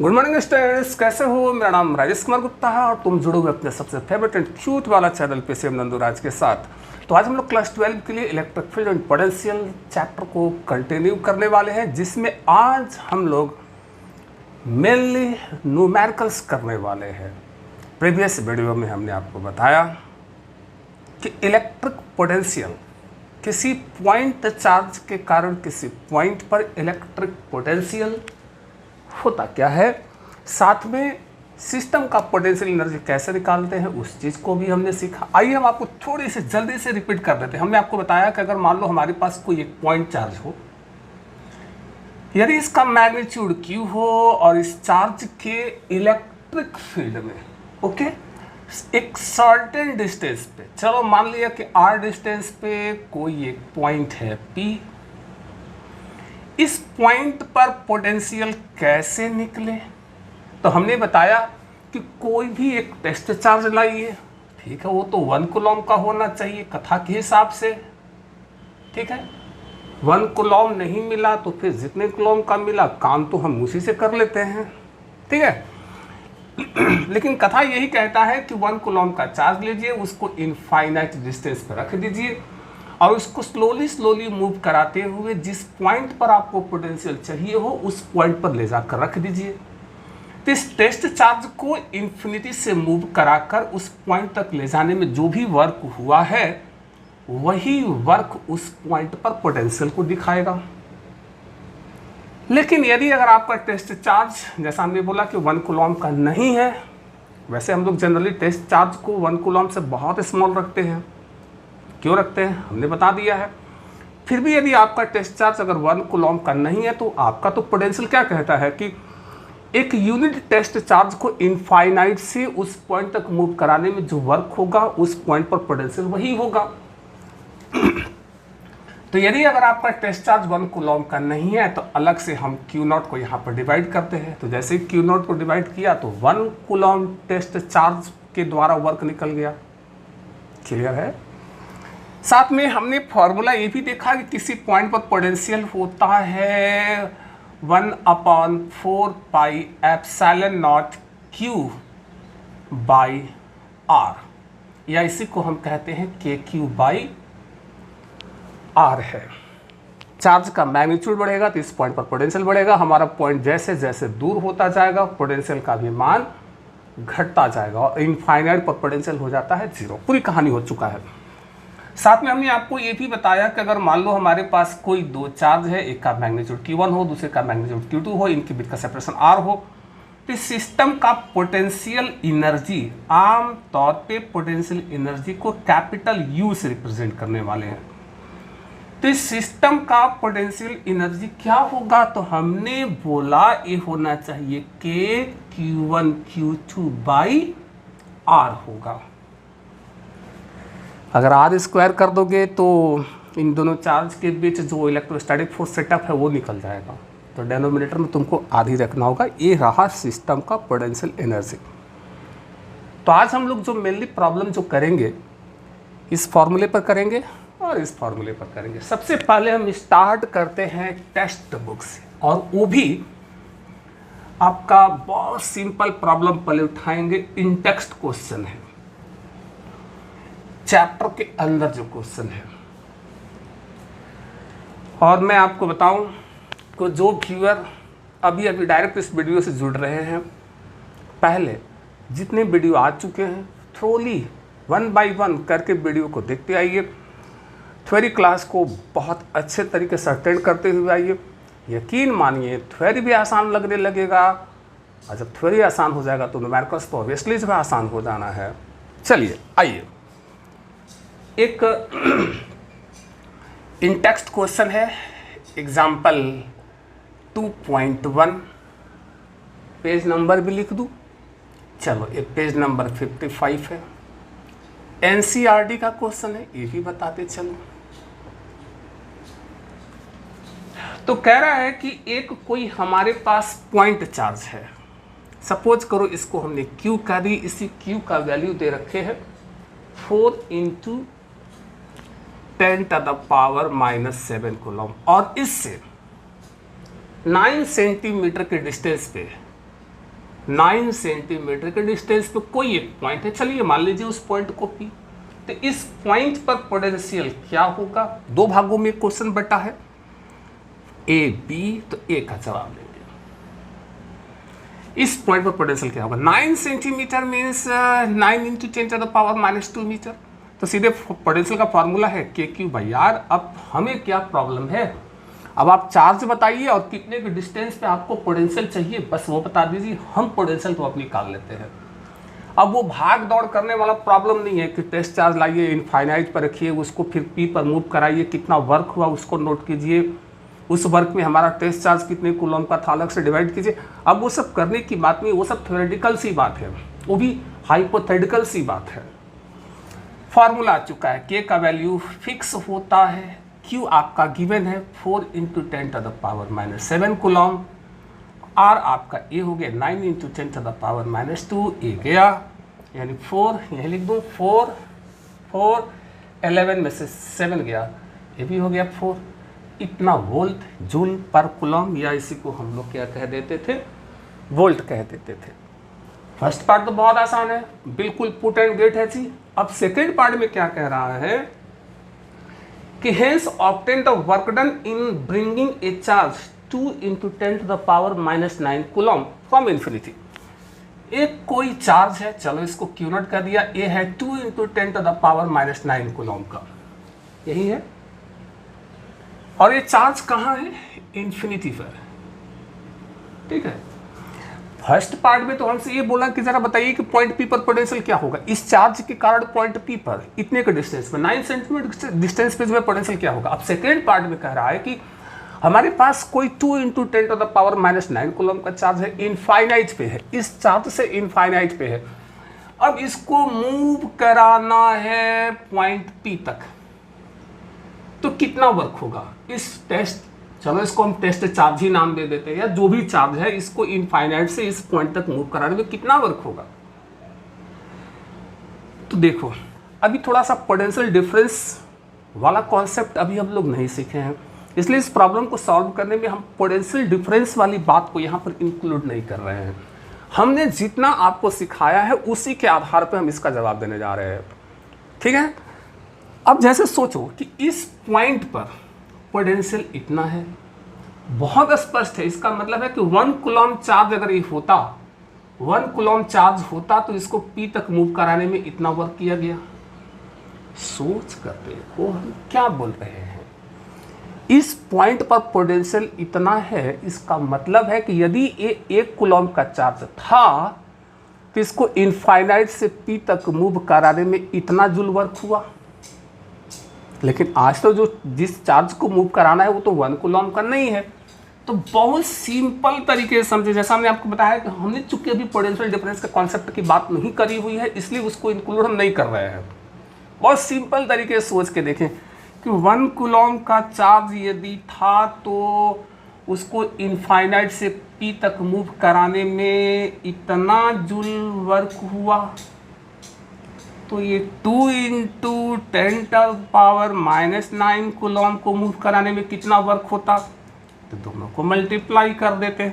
Good morning students, कैसे हो? मेरा नाम राजेश कुमार गुप्ता है और तुम जुड़ो हुए अपने सबसे फेवरेट एंड क्यूट वाला चैनल पे से नंदुराज के साथ। तो आज हम लोग क्लास 12 के लिए electric field and potential chapter को कंटिन्यू करने वाले हैं, जिसमें आज हम लोग मेनली न्यूमेरिकल्स करने वाले हैं। प्रीवियस वीडियो में हमने आपको बताया कि इलेक्ट्रिक पोटेंशियल किसी पॉइंट चार्ज के कारण किसी पॉइंट पर इलेक्ट्रिक पोटेंशियल होता क्या है, साथ में सिस्टम का पोटेंशियल एनर्जी कैसे निकालते हैं उस चीज़ को भी हमने सीखा। आइए हम आपको थोड़ी सी जल्दी से रिपीट कर देते हैं। हमने आपको बताया कि अगर मान लो हमारे पास कोई एक पॉइंट चार्ज हो, यदि इसका मैग्नीट्यूड Q हो और इस चार्ज के इलेक्ट्रिक फील्ड में एक सर्टेन डिस्टेंस पे, चलो मान लिया कि R डिस्टेंस पे कोई एक पॉइंट है P, इस पॉइंट पर पोटेंशियल कैसे निकले, तो हमने बताया कि कोई भी एक टेस्ट चार्ज लाइए, ठीक है, वो तो 1 कूलम का होना चाहिए कथा के हिसाब से, ठीक है। 1 कूलम नहीं मिला तो फिर जितने कूलम का मिला काम तो हम उसी से कर लेते हैं, ठीक है। लेकिन कथा यही कहता है कि 1 कूलम का चार्ज लीजिए, उसको इनफाइनाइट डिस्टेंस पर रख दीजिए और उसको स्लोली मूव कराते हुए जिस पॉइंट पर आपको पोटेंशियल चाहिए हो उस पॉइंट पर ले जाकर रख दीजिए। तो इस टेस्ट चार्ज को इन्फिनिटी से मूव कराकर उस पॉइंट तक ले जाने में जो भी वर्क हुआ है वही वर्क उस पॉइंट पर पोटेंशियल को दिखाएगा। लेकिन यदि अगर आपका टेस्ट चार्ज, जैसा हमने बोला कि 1 कूलम का नहीं है, वैसे हम लोग जनरली टेस्ट चार्ज को 1 कूलम से बहुत स्मॉल रखते हैं, क्यों रखते हैं हमने बता दिया है। फिर भी यदि आपका टेस्ट चार्ज अगर 1 कूलम का नहीं है तो आपका तो पोटेंशियल क्या कहता है कि एक यूनिट टेस्ट चार्ज को इनफाइनाइट से उस पॉइंट तक मूव कराने में जो वर्क होगा उस पॉइंट पर पोटेंशियल वही होगा। तो यदि अगर आपका टेस्ट चार्ज 1 कूलम का नहीं है तो अलग से हम Q0 को यहाँ पर डिवाइड करते हैं। तो जैसे ही Q0 को डिवाइड किया तो 1 कूलम टेस्ट चार्ज के द्वारा वर्क निकल गया। क्लियर है? साथ में हमने फॉर्मूला ये भी देखा कि किसी पॉइंट पर पोटेंशियल होता है 1/4 pi epsilon not Q by R, या इसी को हम कहते हैं KQ बाई R है। चार्ज का मैग्नीट्यूड बढ़ेगा तो इस पॉइंट पर पोटेंशियल बढ़ेगा। हमारा पॉइंट जैसे जैसे दूर होता जाएगा पोटेंशियल का भी मान घटता जाएगा और इनफाइनाइट पर पोटेंशियल हो जाता है 0। पूरी कहानी हो चुका है। साथ में हमने आपको ये भी बताया कि अगर मान लो हमारे पास कोई 2 चार्ज है, एक का मैग्नीट्यूड Q1 हो, दूसरे का मैग्नीट्यूड Q2 हो, इनके बीच का सेपरेशन R हो, तो इस सिस्टम का पोटेंशियल एनर्जी, आम तौर पे पोटेंशियल एनर्जी को कैपिटल U से रिप्रेजेंट करने वाले हैं। तो इस सिस्टम का पोटेंशियल एनर्जी क्या होगा, तो हमने बोला ये होना चाहिए K Q1 Q2 by R होगा। अगर R स्क्वायर कर दोगे तो इन दोनों चार्ज के बीच जो इलेक्ट्रोस्टैटिक फोर्स सेटअप है वो निकल जाएगा। तो डेनोमिनेटर में तुमको आधी रखना होगा। ये रहा सिस्टम का पोटेंशियल एनर्जी। तो आज हम लोग जो मेनली प्रॉब्लम जो करेंगे इस फॉर्मूले पर करेंगे और इस फॉर्मूले पर करेंगे। सबसे पहले हम स्टार्ट करते हैं टेक्स्ट बुक से, और वो भी आपका बहुत सिंपल प्रॉब्लम पहले उठाएंगे। इन टेक्स्ट क्वेश्चन है, चैप्टर के अंदर जो क्वेश्चन है। और मैं आपको बताऊं कि जो व्यूअर अभी डायरेक्ट इस वीडियो से जुड़ रहे हैं, पहले जितने वीडियो आ चुके हैं थ्रोली 1 बाय 1 करके वीडियो को देखते आइए। थ्योरी क्लास को बहुत अच्छे तरीके से अटेंड करते हुए आइए। यकीन मानिए थ्योरी भी आसान लगने लगेगा, और जब थ्योरी आसान हो जाएगा तो न्यूमेरिकल्स तो ऑब्वियसली जो आसान हो जाना है। चलिए आइए, एक इन टेक्स्ट क्वेश्चन है, एग्जाम्पल 2.1, पेज नंबर भी लिख दूं। चलो ये पेज नंबर 55 है, NCERT का क्वेश्चन है, ये भी बताते चलो। तो कह रहा है कि एक कोई हमारे पास पॉइंट चार्ज है, सपोज करो इसको हमने Q का दी, इसी Q का वैल्यू दे रखे हैं 4 × 10⁻⁻7 कूलम, और इससे 9 सेंटीमीटर के डिस्टेंस पे 9 सेंटीमीटर के डिस्टेंस पे कोई एक पॉइंट है, चलिए मान लीजिए उस पॉइंट को P। तो इस पॉइंट पर पोटेंशियल क्या होगा? दो भागों में क्वेश्चन बटा है, A B, तो A का जवाब लेंगे। इस पॉइंट पर पोटेंशियल क्या होगा? 9 सेंटीमीटर मीन्स 9 इंटू 10⁻⁻2 मीटर। तो सीधे पोटेंशियल का फॉर्मूला है K3/R। अब हमें क्या प्रॉब्लम है? अब आप चार्ज बताइए और कितने के डिस्टेंस पे आपको पोटेंशियल चाहिए, बस वो बता दीजिए, हम पोटेंशियल तो अपनी निकाल लेते हैं। अब वो भाग दौड़ करने वाला प्रॉब्लम नहीं है कि टेस्ट चार्ज लाइए, इनफाइनाइट पर रखिए, उसको फिर P पर मूव कराइए, कितना वर्क हुआ उसको नोट कीजिए, उस वर्क में हमारा टेस्ट चार्ज कितने कूलम का था अलग से डिवाइड कीजिए। अब वो सब करने की बात नहीं, वो सब थ्योरेटिकल सी बात है, वो भी हाइपोथेटिकल सी बात है। फॉर्मूला आ चुका है, K का वैल्यू फिक्स होता है, Q आपका गिवन है 4 इंटू 10⁻⁻7 कूलम, R आपका A हो गया 9 इंटू 10⁻⁻2, A गया यानी 4, यही लिख दूँ 4 11 में से 7 गया, ये भी हो गया 4। इतना वोल्ट जूल पर कूलम, या इसी को हम लोग क्या कह देते थे? वोल्ट कह देते थे। फर्स्ट पार्ट तो बहुत आसान है, बिल्कुल पुट एंड गेट है जी। अब सेकेंड पार्ट में क्या कह रहा है कि hence obtain the work done in bringing a charge 2 into 10⁻⁻9 coulomb from infinity. एक कोई चार्ज है, चलो इसको क्यू नॉट कर दिया, ए है 2 इंटू 10⁻�9 कूलम का, यही है। और ये चार्ज कहाँ है? इन्फिनिटी पर, ठीक है। फर्स्ट पार्ट में तो हमसे ये बोला कि जरा बताइए कि पॉइंट P पर पोटेंशियल क्या होगा इस चार्ज के कारण पॉइंट P पर इतने के डिस्टेंस में 9 सेंटीमीटर डिस्टेंस पे जो है पोटेंशियल क्या होगा। अब सेकेंड पार्ट में कह रहा है कि हमारे पास कोई 2 इंटू 10⁻⁻9 कूलम का चार्ज है, इनफाइनाइट पे है, इस चार्ज से इनफाइनाइट पे है। अब इसको मूव कराना है पॉइंट P तक, तो कितना वर्क होगा? इस टेस्ट, चलो इसको हम टेस्ट चार्ज ही नाम दे देते हैं, या जो भी चार्ज है इसको इनफाइनाइट से इस पॉइंट तक मूव कराने में कितना वर्क होगा? तो देखो अभी थोड़ा सा पोटेंशियल डिफरेंस वाला कॉन्सेप्ट अभी हम लोग नहीं सीखे हैं, इसलिए इस प्रॉब्लम को सॉल्व करने में हम पोटेंशियल डिफरेंस वाली बात को यहाँ पर इंक्लूड नहीं कर रहे हैं। हमने जितना आपको सिखाया है उसी के आधार पर हम इसका जवाब देने जा रहे हैं, ठीक है। अब जैसे सोचो कि इस पॉइंट पर पोटेंशियल इतना है, बहुत स्पष्ट है, इसका मतलब है कि 1 कूलम चार्ज अगर ये होता, 1 कूलम चार्ज होता तो इसको P तक मूव कराने में इतना वर्क किया गया। सोच कर देखो हम क्या बोल रहे हैं। इस पॉइंट पर पोटेंशियल इतना है, इसका मतलब है कि यदि ये 1 कूलम का चार्ज था तो इसको इनफाइनाइट से P तक मूव कराने में इतना जूल वर्क हुआ। लेकिन आज तो जो जिस चार्ज को मूव कराना है वो तो 1 कूलम का नहीं है। तो बहुत सिंपल तरीके से समझे, जैसा हमने आपको बताया कि हमने चूंकि अभी पोटेंशियल डिफरेंस के कॉन्सेप्ट की बात नहीं करी हुई है, इसलिए उसको इंक्लूड हम नहीं कर रहे हैं। बहुत सिंपल तरीके से सोच के देखें कि 1 कूलम का चार्ज यदि था तो उसको इनफाइनाइट से P तक मूव कराने में इतना जूल वर्क हुआ, तो ये 2 इंटू 10⁻⁻9 कूलम को मूव कराने में कितना वर्क होता? तो दोनों को मल्टीप्लाई कर देते।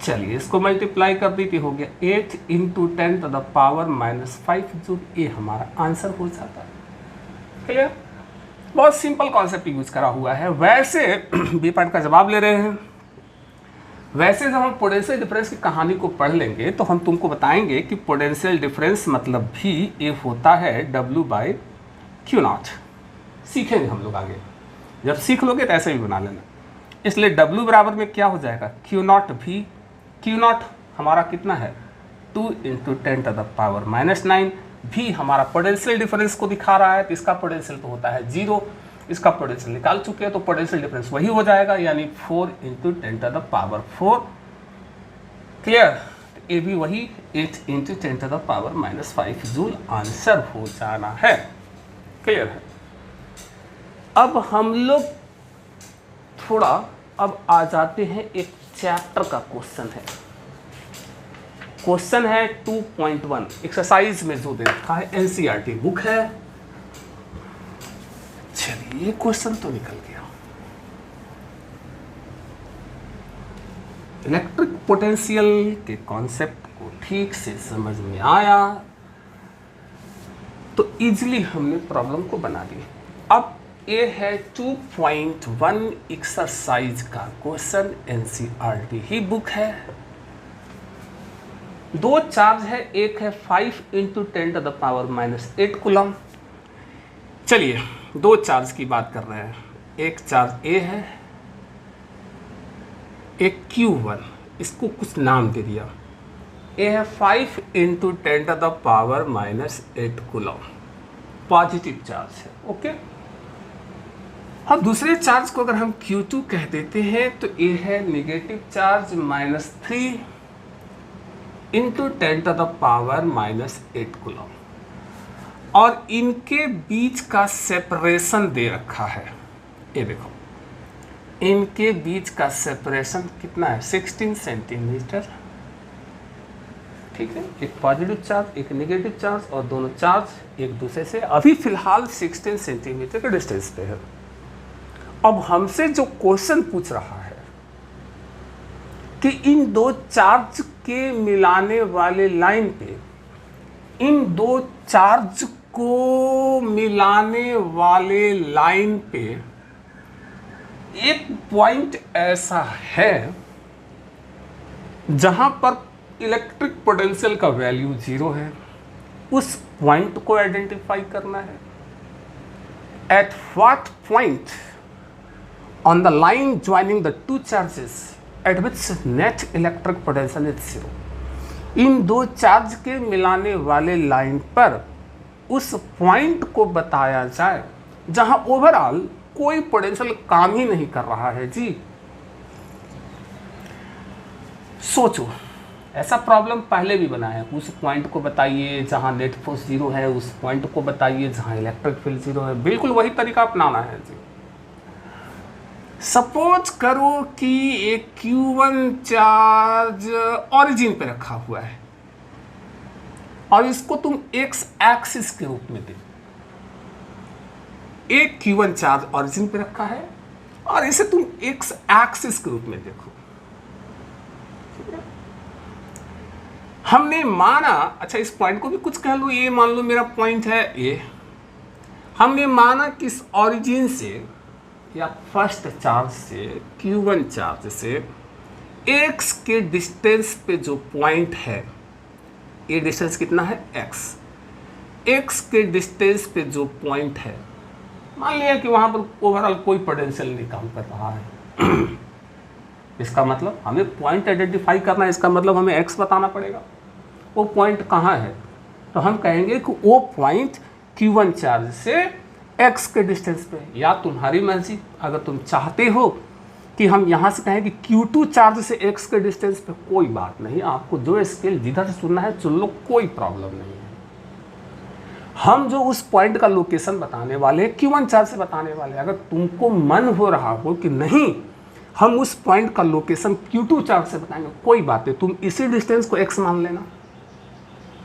चलिए इसको मल्टीप्लाई कर दी, हो गया 8 इंटू 10⁻⁻5 जूल, ये हमारा आंसर हो जाता है। क्लियर? बहुत सिंपल कॉन्सेप्ट यूज करा हुआ है। वैसे बी पार्ट का जवाब ले रहे हैं। वैसे जब हम पोटेंशियल डिफरेंस की कहानी को पढ़ लेंगे तो हम तुमको बताएंगे कि पोटेंशियल डिफरेंस मतलब भी ये होता है W/Q0। सीखेंगे हम लोग आगे, जब सीख लोगे तो ऐसे भी बना लेना। इसलिए W बराबर में क्या हो जाएगा? Q0 भी। Q0 हमारा कितना है? 2 इंटू 10⁻⁻9 भी हमारा पोटेंशियल डिफरेंस को दिखा रहा है, तो इसका पोटेंशियल तो होता है 0। इसका पोटेंशियल निकाल चुके हैं तो पोटेंशियल डिफरेंस वही हो जाएगा, यानी 4 इंटू 10⁻4। क्लियर? ये भी वही 8 इंटू 10⁻⁻5 जूल आंसर हो जाना है। क्लियर है? अब हम लोग थोड़ा अब आ जाते हैं, एक चैप्टर का क्वेश्चन है। क्वेश्चन है 2.1 एक्सरसाइज में जो दे रखा है, एनसीईआरटी बुक है। चलिए क्वेश्चन तो निकल गया। इलेक्ट्रिक पोटेंशियल के कॉन्सेप्ट को ठीक से समझ में आया तो इजीली हमने प्रॉब्लम को बना दी। अब ये है 2.1 एक्सरसाइज का क्वेश्चन, एनसीईआरटी ही बुक है। दो चार्ज है, एक है 5 × 10⁻⁻8 कूलम। चलिए दो चार्ज की बात कर रहे हैं। एक चार्ज ए है, एक Q1, इसको कुछ नाम दे दिया। ए है 5 × 10⁻⁻8 कूलम, पॉजिटिव चार्ज है। ओके, अब दूसरे चार्ज को अगर हम Q2 कह देते हैं तो ए है नेगेटिव चार्ज -3 × 10⁻⁻8 कूलम, और इनके बीच का सेपरेशन दे रखा है। ये देखो, इनके बीच का सेपरेशन कितना है? 16 सेंटीमीटर। ठीक है, एक पॉजिटिव चार्ज, एक नेगेटिव चार्ज, और दोनों चार्ज एक दूसरे से अभी फिलहाल 16 सेंटीमीटर के डिस्टेंस पे है। अब हमसे जो क्वेश्चन पूछ रहा है कि इन दो चार्ज के मिलाने वाले लाइन पे, इन दो चार्ज को मिलाने वाले लाइन पे एक पॉइंट ऐसा है जहां पर इलेक्ट्रिक पोटेंशियल का वैल्यू 0 है। उस पॉइंट को आइडेंटिफाई करना है। At what point on the line joining the two charges eight which net electric potential is 0। इन दो चार्ज के मिलाने वाले लाइन पर उस पॉइंट को बताया जाए जहां ओवरऑल कोई पोटेंशियल काम ही नहीं कर रहा है। जी सोचो, ऐसा प्रॉब्लम पहले भी बनाया। उस पॉइंट को बताइए जहां नेट फोर्स 0 है, उस पॉइंट को बताइए जहां इलेक्ट्रिक फील्ड 0 है। बिल्कुल वही तरीका अपनाना है। जी सपोज करो कि एक Q1 चार्ज ओरिजिन पे रखा हुआ है और इसको तुम x एक्सिस के रूप में देखो। एक Q1 चार्ज ओरिजिन पे रखा है और इसे तुम x एक्सिस के रूप में देखो। हमने माना, अच्छा इस पॉइंट को भी कुछ कह लो, ये मान लो मेरा पॉइंट है ये। हमने माना कि इस ओरिजिन से या फर्स्ट चार्ज से, Q1 चार्ज से x के डिस्टेंस पे जो पॉइंट है, ये डिस्टेंस कितना है? x के डिस्टेंस पे जो पॉइंट है, मान लिया कि वहां पर ओवरऑल कोई पोटेंशियल नहीं काम कर रहा है। इसका मतलब हमें पॉइंट आइडेंटिफाई करना है, इसका मतलब हमें x बताना पड़ेगा। वो पॉइंट कहाँ है? तो हम कहेंगे कि वो पॉइंट Q1 चार्ज से x के डिस्टेंस पे, या तुम्हारी मर्जी, अगर तुम चाहते हो कि हम यहाँ से कहें कि Q2 चार्ज से x के डिस्टेंस पे, कोई बात नहीं, आपको जो स्केल जिधर से चुनना है चुन लो, कोई प्रॉब्लम नहीं है। हम जो उस पॉइंट का लोकेशन बताने वाले Q1 चार्ज से बताने वाले, अगर तुमको मन हो रहा हो कि नहीं हम उस पॉइंट का लोकेशन Q2 चार्ज से बताएंगे, कोई बात नहीं, तुम इसी डिस्टेंस को x मान लेना,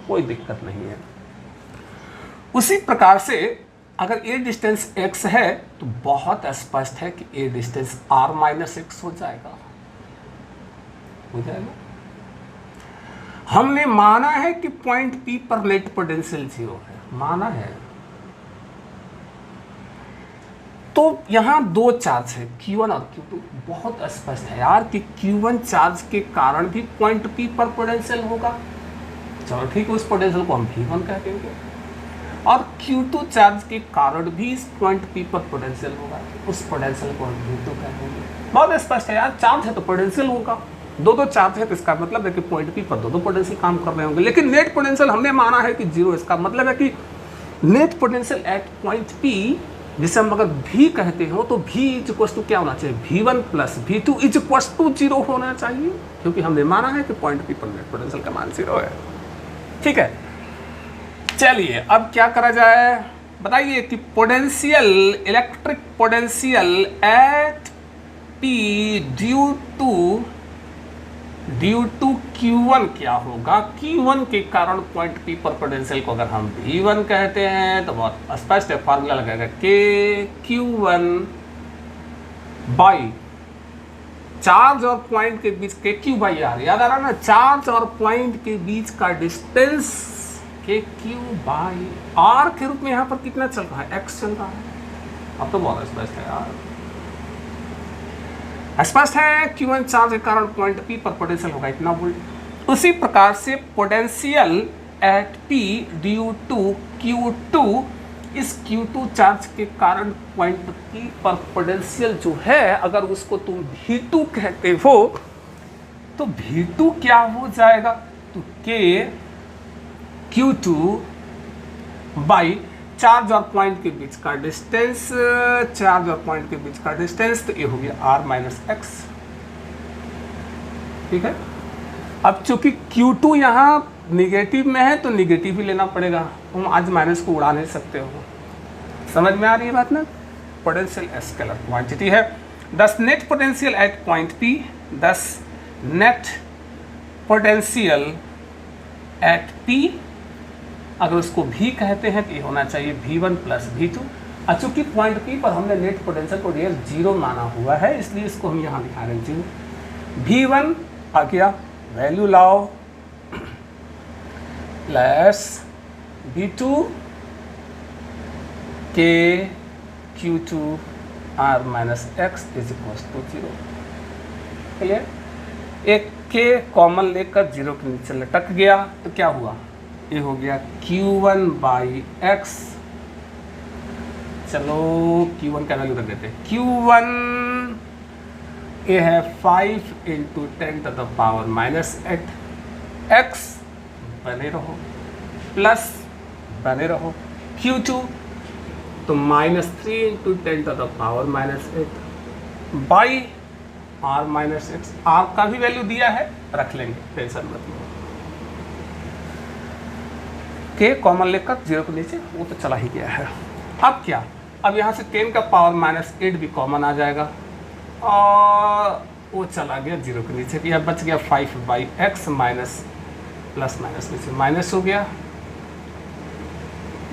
कोई दिक्कत नहीं है। उसी प्रकार से अगर ये डिस्टेंस x है तो बहुत स्पष्ट है कि ये डिस्टेंस r-x हो जाएगा। हमने माना है कि पॉइंट P पर नेट पोटेंशियल 0 है, माना है। तो यहां दो चार्ज है Q1 और Q2, बहुत स्पष्ट है यार कि Q1 चार्ज के कारण भी पॉइंट P पर पोटेंशियल होगा। चलो ठीक है, उस पोटेंशियल को हम V1 कह देंगे, और Q2 चार्ज के कारण भी इस पॉइंट P पर पोटेंशियल होगा, उस पोटेंशियल को हम V2 कह देंगे। बहुत स्पष्ट है यार, चार्ज है तो पोटेंशियल होगा, दो चार्ज है तो इसका मतलब है कि पॉइंट P पर दो पोटेंशियल काम कर रहे होंगे। लेकिन नेट पोटेंशियल हमने माना है कि 0, इसका मतलब है कि net potential at point P, जिसे हम अगर V कहते हो तो V इज क्या होना चाहिए? V1 + V2 इज 0 होना चाहिए, क्योंकि हमने माना है कि पॉइंट P पर नेट पोटेंशियल का मान 0 है। ठीक है, चलिए अब क्या करा जाए बताइए कि potential, electric potential at P due to Q1 क्या होगा? Q1 के कारण पॉइंट P पर पोटेंशियल को अगर हम V1 कहते हैं तो बहुत स्पष्ट है, फार्मूला लगेगा K Q1 बाई चार्ज और पॉइंट के बीच के क्यू बाई आर, याद आ रहा ना, चार्ज और पॉइंट के बीच का डिस्टेंस के क्यू बाई आर के रूप में यहाँ पर कितना चल रहा है, एक्स चल रहा है। अब तो बहुत स्पष्ट है यार, स्पष्ट है। Q1 चार्ज के कारण पॉइंट P पर पोटेंशियल होगा इतना वोल्ट। उसी प्रकार से potential at P due to Q2, इस Q2 चार्ज के कारण पॉइंट P पर पोटेंशियल जो है, अगर उसको तुम V2 कहते हो तो V2 क्या हो जाएगा, तो K Q2 बाई चार्ज और पॉइंट के बीच का डिस्टेंस, चार्ज और पॉइंट के बीच का डिस्टेंस, तो ये हो गया R माइनस एक्स। ठीक है। अब चूंकि Q2 यहाँ निगेटिव में है तो निगेटिव ही लेना पड़ेगा, तुम आज माइनस को उड़ा नहीं सकते हो। समझ में आ रही है बात ना। पोटेंशियल स्केलर क्वांटिटी है। दस net potential at point P, दस नेट पोटेंशियल एट P, अगर उसको V कहते हैं तो ये होना चाहिए V1 प्लस V2। चूंकि पॉइंट P पर हमने नेट पोटेंशियल को रियल जीरो माना हुआ है, इसलिए इसको हम यहाँ लिखा रहे हैं जीरो। V1 आ गया, वैल्यू लाओ, plus V2 K Q2 R minus x is equal to zero. Clear. एक K कॉमन लेकर जीरो के नीचे लटक गया तो क्या हुआ, ये हो गया Q1 बाई एक्स। चलो Q1 का वैल्यू रख देते हैं। Q1 ये है 5 into 10 to the power minus 8 x, बने रहो, प्लस बने रहो Q2 तो minus 3 into 10 to the power minus 8 by R minus x. R का भी वैल्यू दिया है, रख लेंगे, टेंशन मत लो। K कॉमन लेकर जीरो के नीचे, वो तो चला ही गया है। अब क्या, अब यहाँ से 10 का पावर माइनस 8 भी कॉमन आ जाएगा और वो चला गया जीरो के नीचे, यह बच गया 5 by x minus, plus minus नीचे माइनस हो गया।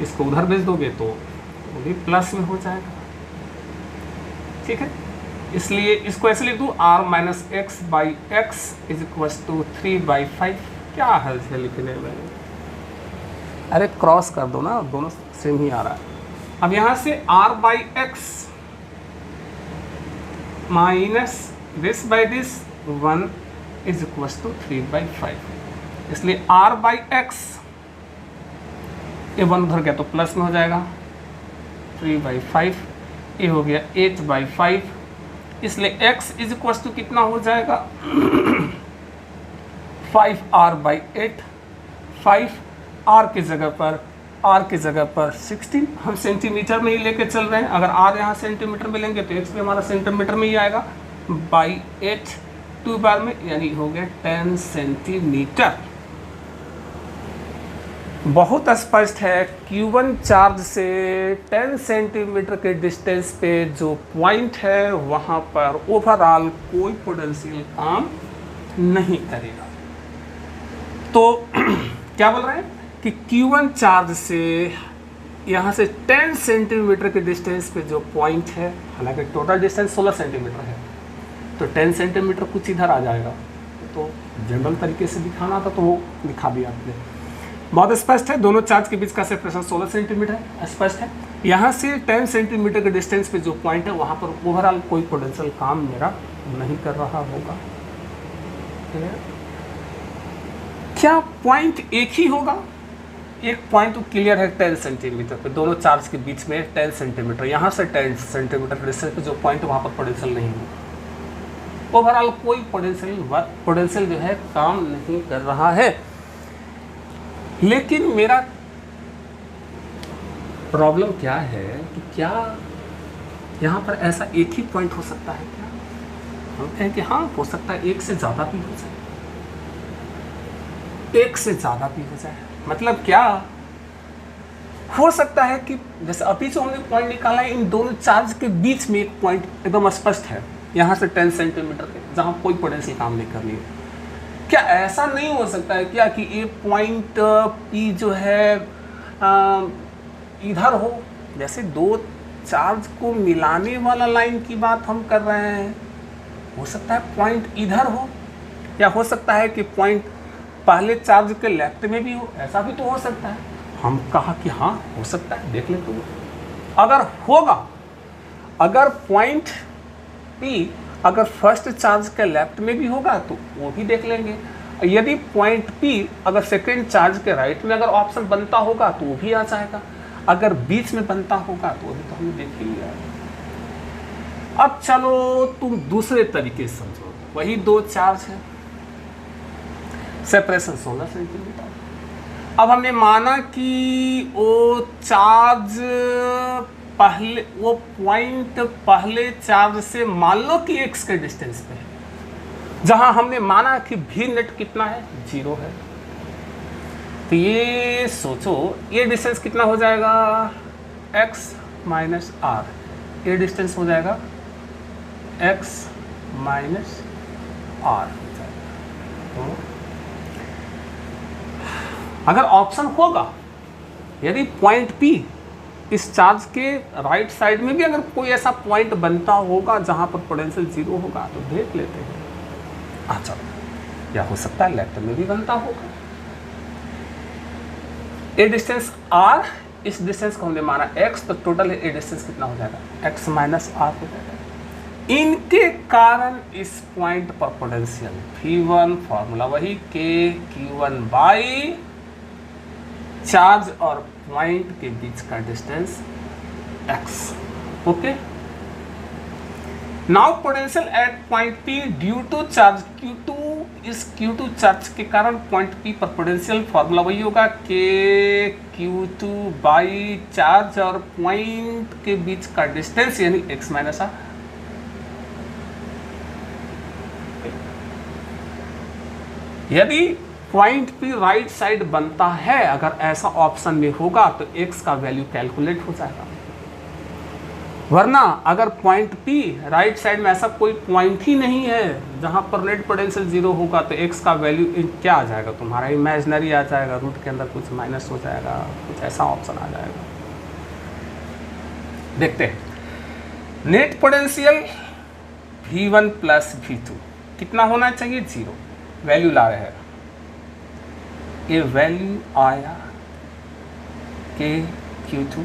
इसको उधर भेज दोगे तो वो भी प्लस में हो जाएगा। ठीक है, इसलिए इसको ऐसे लिख दूँ, R minus x by x is equal to 3 by 5। क्या हल है लिखने में, अरे क्रॉस कर दो ना, दोनों सेम ही आ रहा है। अब यहाँ से R by x minus this by this 1 is equal to 3 by 5, इसलिए R बाई एक्स, ये 1 उधर गया तो प्लस में हो जाएगा, 3 बाई 5, ये हो गया 8 बाई 5, इसलिए x इज इक्वल टू कितना हो जाएगा 5R बाई 8, 5 R की जगह पर 16, हम सेंटीमीटर में ही लेके चल रहे हैं। अगर R यहाँ सेंटीमीटर में लेंगे तो x भी हमारा सेंटीमीटर में ही आएगा, बाई 8 2 बार में, यानी हो गया 10 सेंटीमीटर। बहुत स्पष्ट है, Q1 चार्ज से 10 सेंटीमीटर के डिस्टेंस पे जो पॉइंट है वहाँ पर ओवरऑल कोई पोटेंशियल काम नहीं करेगा। तो क्या बोल रहे हैं कि Q1 चार्ज से यहाँ से 10 सेंटीमीटर के डिस्टेंस पे जो पॉइंट है, हालांकि टोटल डिस्टेंस 16 सेंटीमीटर है, तो 10 सेंटीमीटर कुछ इधर आ जाएगा। तो जनरल तरीके से दिखाना था तो वो दिखा दिया आपने। बहुत स्पष्ट है, दोनों चार्ज के बीच का सेपरेशन 16 सेंटीमीटर है, स्पष्ट है। यहाँ से 10 सेंटीमीटर के डिस्टेंस पे जो पॉइंट है वहाँ पर ओवरऑल कोई पोटेंशियल काम मेरा नहीं कर रहा होगा। क्या पॉइंट एक ही होगा? एक पॉइंट तो क्लियर है 10 सेंटीमीटर पे, दोनों चार्ज के बीच में 10 सेंटीमीटर, यहाँ से 10 सेंटीमीटर डिस्टेंस पे जो पॉइंट है वहाँ पर पोटेंशियल नहीं होगा। ओवरऑल कोई पोटेंशियल जो है काम नहीं कर रहा है। लेकिन मेरा प्रॉब्लम क्या है कि क्या यहाँ पर ऐसा एक ही पॉइंट हो सकता है क्या? हम कहें कि हाँ हो सकता है, एक से ज़्यादा भी हो जाए, एक से ज़्यादा भी हो जाए। मतलब क्या हो सकता है कि जैसे अभी जो हमने पॉइंट निकाला है, इन दोनों चार्ज के बीच में एक पॉइंट एकदम स्पष्ट है, यहाँ से 10 सेंटीमीटर के, जहाँ कोई पोटेंशियल काम नहीं करनी है। क्या ऐसा नहीं हो सकता है क्या कि ये पॉइंट P जो है इधर हो? जैसे दो चार्ज को मिलाने वाला लाइन की बात हम कर रहे हैं, हो सकता है पॉइंट इधर हो, या हो सकता है कि पॉइंट पहले चार्ज के लेफ्ट में भी हो, ऐसा भी तो हो सकता है। हम कहा कि हाँ हो सकता है, देख लेते हो। अगर होगा, अगर पॉइंट पी अगर फर्स्ट चार्ज के लेफ्ट में भी होगा तो वो भी देख लेंगे। यदि पॉइंट पी अगर सेकेंड चार्ज के राइट में अगर ऑप्शन बनता होगा तो वो भी आ जाएगा। अगर बीच में बनता होगा तो अभी तो हमने देख ही लिया। अब चलो तुम दूसरे तरीके से समझो, वही दो चार्ज है, सेपरेशन 16 सेंटीमीटर। अब हमने माना कि वो चार्ज पहले, वो पॉइंट पहले चार्ज से मान लो कि x के डिस्टेंस पे है, जहां हमने माना कि v नेट कितना है, 0 है। तो ये सोचो ये डिस्टेंस कितना हो जाएगा, x माइनस आर, ये डिस्टेंस हो जाएगा x माइनस आर। अगर ऑप्शन होगा, यदि पॉइंट P इस चार्ज के राइट साइड में भी अगर कोई ऐसा पॉइंट बनता होगा जहां पर पोटेंशियल 0 होगा तो देख लेते हैं। अच्छा, या हो सकता है लेफ्ट में भी बनता होगा। ये डिस्टेंस r, इस डिस्टेंस को हमने माना x, तो टोटल ये डिस्टेंस कितना हो जाएगा, x माइनस आर हो जाएगा। इनके कारण इस पॉइंट पर पोटेंशियल V1, फॉर्मूला वही k Q1 बाई चार्ज और पॉइंट के बीच का distance x। Okay, now potential at point P due to charge Q2, इस Q2 चार्ज के कारण पॉइंट P पर पोटेंशियल फॉर्मूला वही होगा k Q2 बाई चार्ज और पॉइंट के बीच का डिस्टेंस यानी x माइनस आर। यदि पॉइंट P राइट साइड बनता है, अगर ऐसा ऑप्शन में होगा तो x का वैल्यू कैलकुलेट हो जाएगा। वरना अगर पॉइंट P राइट साइड में ऐसा कोई पॉइंट ही नहीं है जहां पर नेट पोटेंशियल 0 होगा तो x का वैल्यू क्या आ जाएगा तुम्हारा, इमेजिनरी आ जाएगा, रूट के अंदर कुछ माइनस हो जाएगा, कुछ ऐसा ऑप्शन आ जाएगा। देखते हैं net potential V1 plus V2 कितना होना चाहिए, 0। वैल्यू ला रहे हैं, ये वैल्यू आया k Q2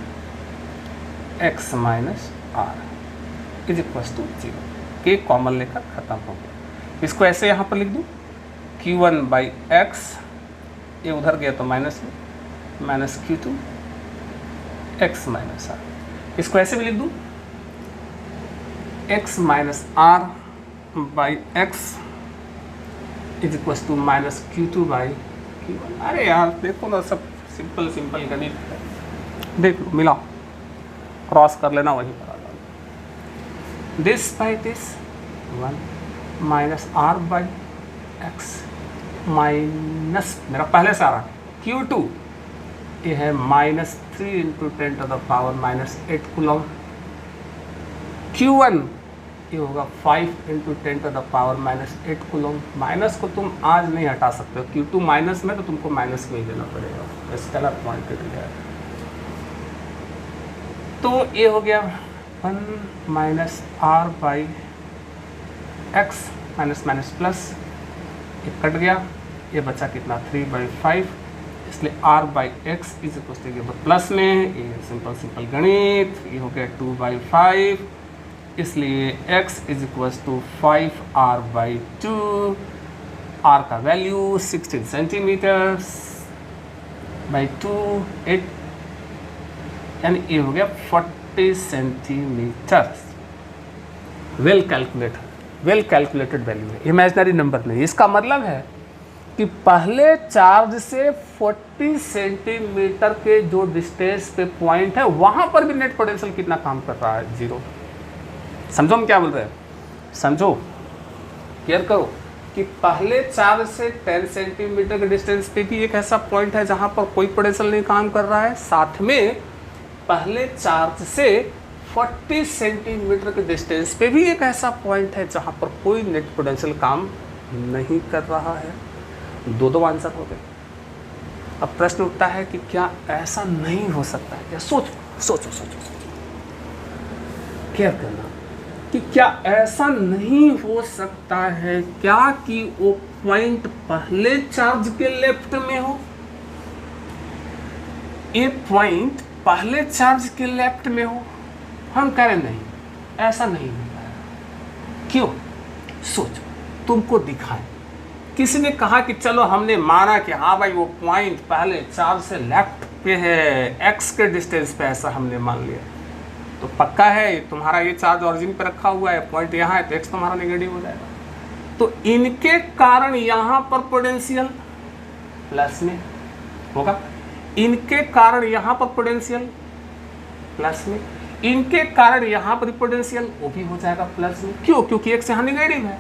x minus R is equal to 0। K common लेकर खत्म हो गया। इसको ऐसे यहाँ पर लिख दूँ Q1 बाई एक्स, ये उधर गया तो माइनस में, minus Q2 x minus are. इसको ऐसे भी लिख दूँ x minus R by x is equal to minus Q2 by Q1। अरे यार देखो ना, सब सिंपल सिंपल गणित है, देख लो, मिला, क्रॉस कर लेना, वहीं पर आ जाओ। This by this 1 minus R by x minus, मेरा पहले से आ रहा Q2 ये है minus 3 into 10 to the power minus 8 coulomb. Q1 ये होगा 5 into 10 to the power minus 8 coulomb. Minus को तुम आज नहीं हटा सकते हो, Q2 माइनस में तो तुमको माइनस में ही देना पड़ेगा, स्केलर क्वांटिटी है। तो ये हो गया 1 minus R by x minus minus plus, ये कट गया, ये बचा कितना 3 बाई 5, इसलिए r by x is equal to plus में, ये सिंपल सिंपल गणित, ये हो गया 2 बाई 5, इसलिए x is equal to 5r by 2, r का वैल्यू 16 सेंटीमीटर बाई 2 8, यानी ये हो गया 40 सेंटीमीटर। वेल कैलकुलेटेड वैल्यू है, इमेजिनरी नंबर नहीं। इसका मतलब है कि पहले चार्ज से 40 सेंटीमीटर के जो डिस्टेंस पे पॉइंट है वहां पर भी नेट पोटेंशियल कितना काम कर रहा है, 0। समझो हम क्या बोल रहे हैं, समझो, क्लियर करो कि पहले चार्ज से 10 सेंटीमीटर के डिस्टेंस पे भी एक ऐसा पॉइंट है जहां पर कोई पोटेंशियल नहीं काम कर रहा है, साथ में पहले चार्ज से 40 सेंटीमीटर के डिस्टेंस पे भी एक ऐसा पॉइंट है जहां पर कोई नेट पोटेंशियल काम नहीं कर रहा है। दो आंसर हो गए। अब प्रश्न उठता है कि क्या ऐसा नहीं हो सकता है क्या? सोचो सोचो सोचो, केयर करना। कि क्या ऐसा नहीं हो सकता है क्या कि वो पॉइंट पहले चार्ज के लेफ्ट में हो, ये पॉइंट पहले चार्ज के लेफ्ट में हो? हम कह रहे नहीं, ऐसा नहीं हो पाएगा। क्यों? सोचो, तुमको दिखाएं। किसी ने कहा कि चलो हमने माना कि हाँ भाई वो पॉइंट पहले चार्ज से लेफ्ट पे है, एक्स के डिस्टेंस पे, ऐसा हमने मान लिया तो पक्का है तुम्हारा ये चार्ज ऑरिजिन पे रखा हुआ है, पॉइंट यहाँ है तो एक्स तुम्हारा नेगेटिव हो जाएगा। तो इनके कारण यहाँ पर पोटेंशियल प्लस में होगा, इनके कारण यहाँ पर पोटेंशियल प्लस में, इनके कारण यहाँ पर पोटेंशियल वो भी हो जाएगा प्लस में। क्यों? क्योंकि एक्स यहाँ नेगेटिव है,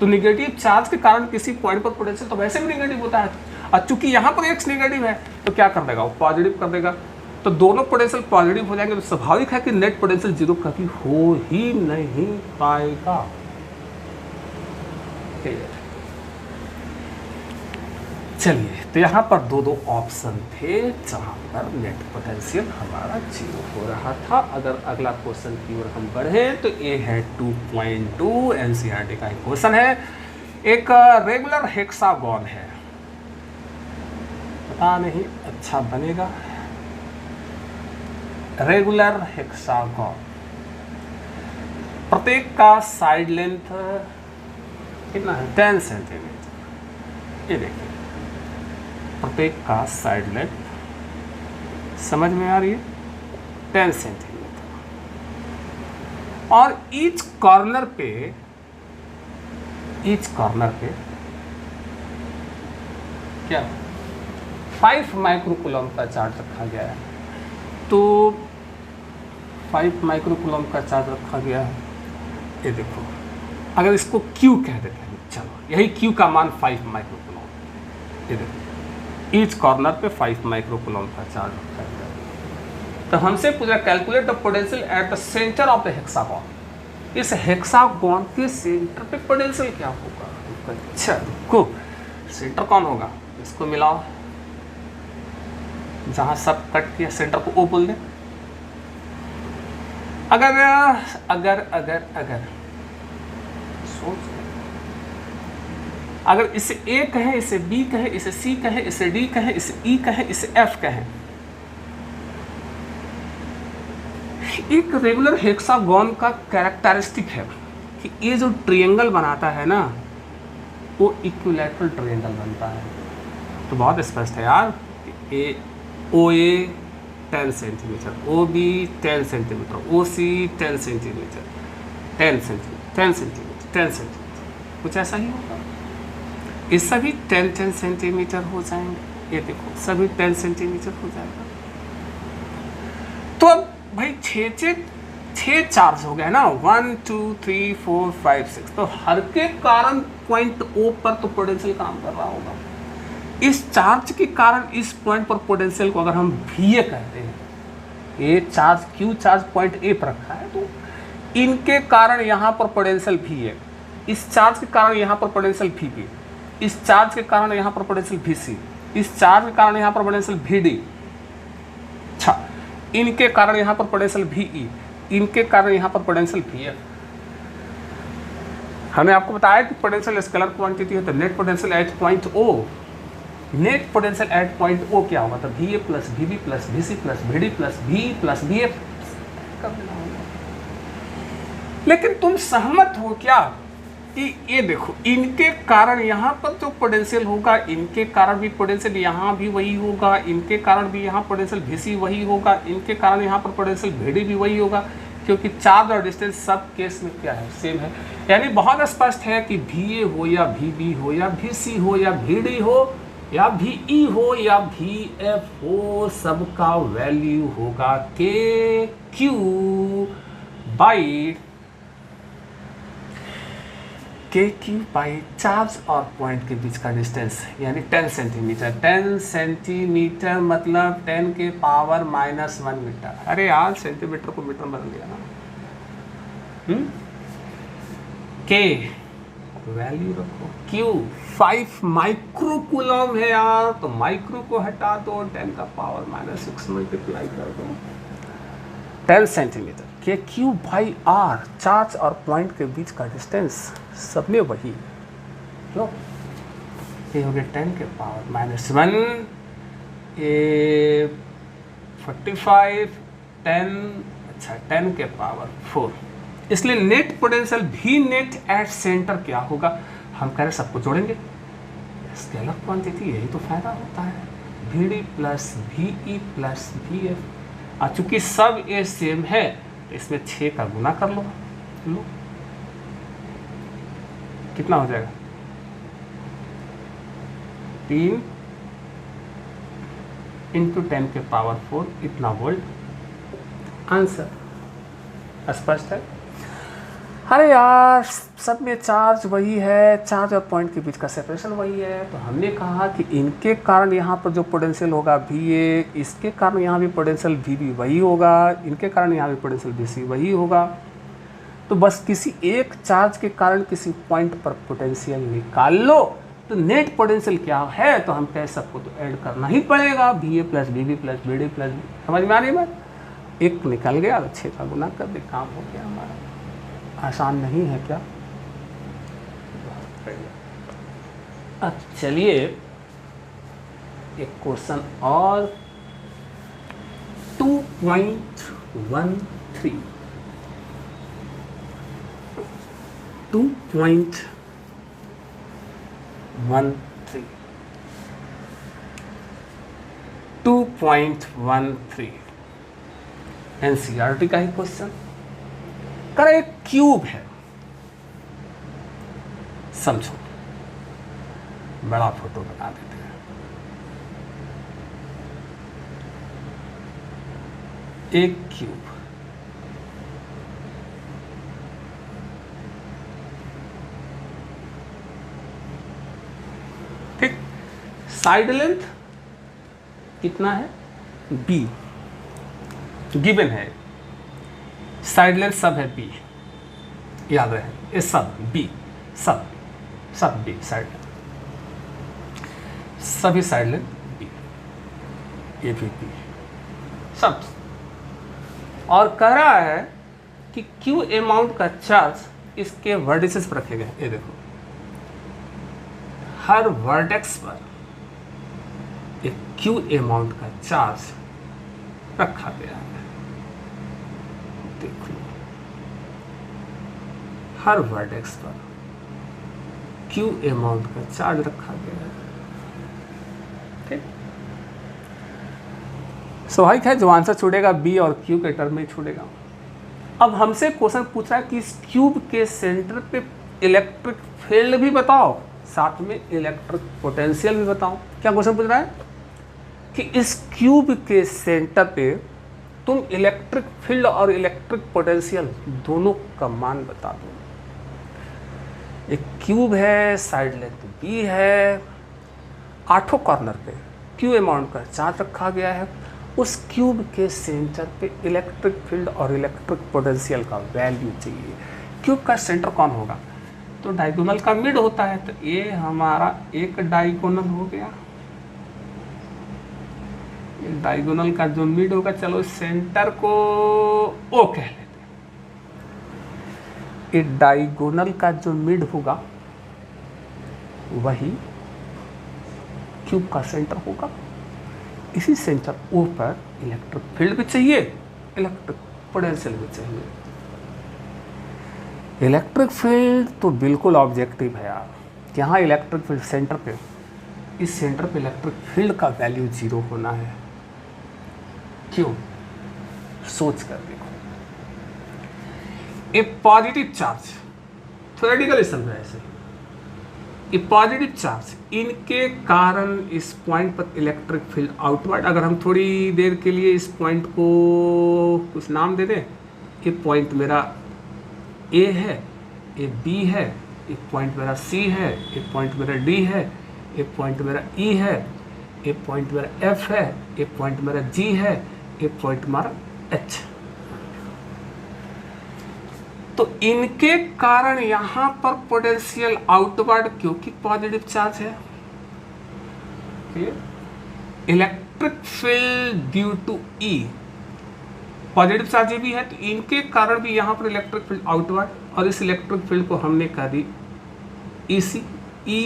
तो नेगेटिव चार्ज के कारण किसी पॉइंट पर पोटेंशियल तो वैसे भी नेगेटिव होता है, और चूंकि यहाँ पर एक्स नेगेटिव है तो क्या कर देगा, वो पॉजिटिव कर देगा। तो दोनों पोटेंशियल पॉजिटिव हो जाएंगे तो स्वाभाविक है कि नेट पोटेंशियल जीरो कभी हो ही नहीं पाएगा। चलिए, तो यहाँ पर दो ऑप्शन थे जहाँ पर नेट पोटेंशियल हमारा जीरो हो रहा था। अगर अगला क्वेश्चन की ओर हम बढ़े तो ये है 2.2 एनसीईआरटी का एक क्वेश्चन है। एक रेगुलर हेक्सागोन है, पता नहीं अच्छा बनेगा। रेगुलर हेक्सागोन, प्रत्येक का साइड लेंथ कितना है, 10 सेंटीमीटर। ये देखिए, प्रत्येक का साइड लेंथ समझ में आ रही है, 10 सेंटीमीटर, और ईच कॉर्नर पे क्या 5 माइक्रोकूलम का चार्ज रखा गया है। तो 5 माइक्रोकूलम का चार्ज रखा गया है। ये देखो, अगर इसको Q कह देते हैं, चलो यही Q का मान 5 माइक्रोकूलम। ये देखो, ईच कॉर्नर पे 5 माइक्रोकूलम का चार्ज रखा गया है। तो हमसे पूछा calculate the potential at the centre of the hexagon. इस हेक्सागोन के सेंटर पे पोटेंशियल क्या होगा? अच्छा देखो, सेंटर कौन होगा, इसको मिलाओ, जहां सब कट किया सेंटर को ओ बोल दे। अगर अगर अगर अगर सोच, अगर इसे ए कहे, इसे बी कहे, इसे सी कहे, इसे डी कहे, इसे ई कहे, इसे एफ कहे, एक रेगुलर हेक्सागोन का कैरेक्टरिस्टिक है कि ये जो ट्रायंगल बनाता है ना, वो इक्विलैटरल ट्रायंगल बनता है। तो बहुत स्पष्ट है यार, ए ओ ए 10 सेंटीमीटर, ओ बी 10 सेंटीमीटर, ओ सी 10 सेंटीमीटर, 10 सेंटीमीटर, 10 सेंटीमीटर, 10 सेंटीमीटर, कुछ ऐसा ही होगा। ये सभी 10 सेंटीमीटर हो जाएंगे। ये देखो, सभी 10 सेंटीमीटर हो जाएगा। तो अब भाई 6 चार्ज हो गया ना, 1 2 3 4 5 6, तो हर के कारण पॉइंट ओ पर तो पोटेंशियल काम कर रहा होगा। इस चार्ज के कारण इस पॉइंट पर पोटेंशियल को अगर हम भी कहते हैं, ये charge Q charge point A पर रखा है, तो इनके कारण यहाँ पर पोटेंशियल भी है, इस चार्ज के कारण यहाँ पर पोटेंशियल भी बी, इस चार्ज के कारण यहाँ पर पोटेंशियल भी सी, इस चार्ज के कारण यहाँ पर पोटेंशियल भी डी, अच्छा, इनके कारण यहाँ पर पोटेंशियल भी ई, इनके कारण यहाँ पर पोटेंशियल भी एफ। हमने आपको बताया कि पोटेंशियल स्केलर क्वांटिटी है, तो net potential at point O, net potential at point O क्या होगा, तो V A plus V B plus V C plus V D plus V plus V F कर देना होगा। लेकिन तुम सहमत हो क्या कि ये देखो, इनके कारण यहाँ पर जो पोटेंशियल होगा, इनके कारण भी पोटेंशियल यहाँ भी वही होगा, इनके कारण भी यहाँ पोटेंशियल वी सी वही होगा, इनके कारण यहाँ पर पोटेंशियल वी डी भी वही होगा, क्योंकि चार्ज और डिस्टेंस सब केस में क्या है, सेम है। यानी बहुत स्पष्ट है कि वी ए हो या वी बी हो या वी सी हो या वी डी हो या वी ई हो या वी एफ हो, सबका वैल्यू होगा के क्यू बाई के क्यू बाई चार्ज और पॉइंट के बीच का डिस्टेंस, यानी 10 सेंटीमीटर। 10 सेंटीमीटर मतलब 10 के पावर -1 मीटर। अरे यार, सेंटीमीटर को मीटर बदल दिया ना। के वैल्यू रखो, क्यू 5 माइक्रोकूलम है यार, तो माइक्रो को हटा दो, 10 का पावर -6 मल्टीप्लाई कर दो, 10 सेंटीमीटर। के क्यू बाई आर, चार्ज और पॉइंट के बीच का डिस्टेंस सब में वही। क्यों? ये हो गया 10 के पावर -1, ये 45, 10, अच्छा 10 के पावर 4। इसलिए नेट पोटेंशियल भी नेट एट सेंटर क्या होगा, हम कह रहे सबको जोड़ेंगे, स्केलर क्वांटिटी, यही तो फायदा होता है, V D plus V E plus V F. और चूंकि सब ए सेम है तो इसमें 6 का गुना कर लो, कितना हो जाएगा, 3 इंटू 10 के पावर 4, इतना वोल्ट। आंसर स्पष्ट है। अरे यार सब में चार्ज वही है, चार्ज और पॉइंट के बीच का सेपरेशन वही है, तो हमने कहा कि इनके कारण यहाँ पर जो पोटेंशियल होगा वी ए, इसके कारण यहाँ भी पोटेंशियल वी बी वही होगा, इनके कारण यहाँ भी पोटेंशियल वी सी वही होगा। तो बस किसी एक चार्ज के कारण किसी पॉइंट पर पोटेंशियल निकाल लो, तो नेट पोटेंशियल क्या है, तो हम कह सबको तो ऐड करना ही पड़ेगा, V A plus V B plus V D plus, समझ में आ रही बात। एक निकल गया तो 6 का गुना कर दे, काम हो गया हमारा। आसान नहीं है क्या? अब चलिए एक क्वेश्चन और 2.13 2.13 एनसीईआरटी का ही क्वेश्चन कर, एक क्यूब है, समझो, बड़ा फोटो बना देते हैं। एक क्यूब, ठीक, साइड लेंथ कितना है, b गिवन है, साइड लेंथ सब है b, याद रहे, ये सब b, सब b साइड लेंथ, सभी साइड लेंथ b, ये भी b, सब। और कह रहा है कि q अमाउंट का चार्ज इसके वर्टिसेस पर रखे गए, ये देखो हर वर्टेक्स पर एक q अमाउंट का चार्ज रखा गया है, देखो हर वर्टेक्स पर q अमाउंट का चार्ज रखा गया है, ठीक। स्वाभाविक है जो आंसर छूटेगा b और q के टर्म में छूटेगा। अब हमसे क्वेश्चन पूछ रहा है कि इस क्यूब के सेंटर पे इलेक्ट्रिक फील्ड भी बताओ, साथ में इलेक्ट्रिक पोटेंशियल भी बताओ। क्या क्वेश्चन पूछ रहा है कि इस क्यूब के सेंटर पे तुम इलेक्ट्रिक फील्ड और इलेक्ट्रिक पोटेंशियल दोनों का मान बता दो। एक क्यूब है, साइड लेंथ b है, 8 कॉर्नर पे q अमाउंट का चार्ज रखा गया है, उस क्यूब के सेंटर पे इलेक्ट्रिक फील्ड और इलेक्ट्रिक पोटेंशियल का वैल्यू चाहिए। क्यूब का सेंटर कौन होगा, तो डायगोनल का मिड होता है, तो ये हमारा एक डायगोनल हो गया, डायगोनल का जो मिड होगा, चलो सेंटर को O कह लेते हैं, ये डायगोनल का जो मिड होगा वही क्यूब का सेंटर होगा। इसी सेंटर O पर इलेक्ट्रिक फील्ड भी चाहिए, इलेक्ट्रिक पोटेंशियल भी चाहिए। इलेक्ट्रिक फील्ड तो बिल्कुल ऑब्जेक्टिव है यार, यहाँ इलेक्ट्रिक फील्ड सेंटर पे, इस सेंटर पे इलेक्ट्रिक फील्ड का वैल्यू 0 होना है। क्यों, सोच कर देखो, ए पॉजिटिव चार्ज, थ्योरेटिकली समझा ऐसे, ए पॉजिटिव चार्ज, इनके कारण इस पॉइंट पर इलेक्ट्रिक फील्ड आउटवर्ड, अगर हम थोड़ी देर के लिए इस पॉइंट को कुछ नाम दे दें, ये पॉइंट मेरा ए है, ये बी है, एक पॉइंट मेरा सी है, एक पॉइंट मेरा डी है, एक पॉइंट मेरा ई है, एक पॉइंट मेरा एफ है, एक पॉइंट मेरा जी है, एक पॉइंट हमारा एच। तो इनके कारण यहां पर पोटेंशियल आउटवर्ड, क्योंकि पॉजिटिव चार्ज है, electric field due to E positive charge ये भी है, तो इनके कारण भी यहाँ पर इलेक्ट्रिक फील्ड आउटवर्ड, और इस इलेक्ट्रिक फील्ड को हमने कह दी EC, E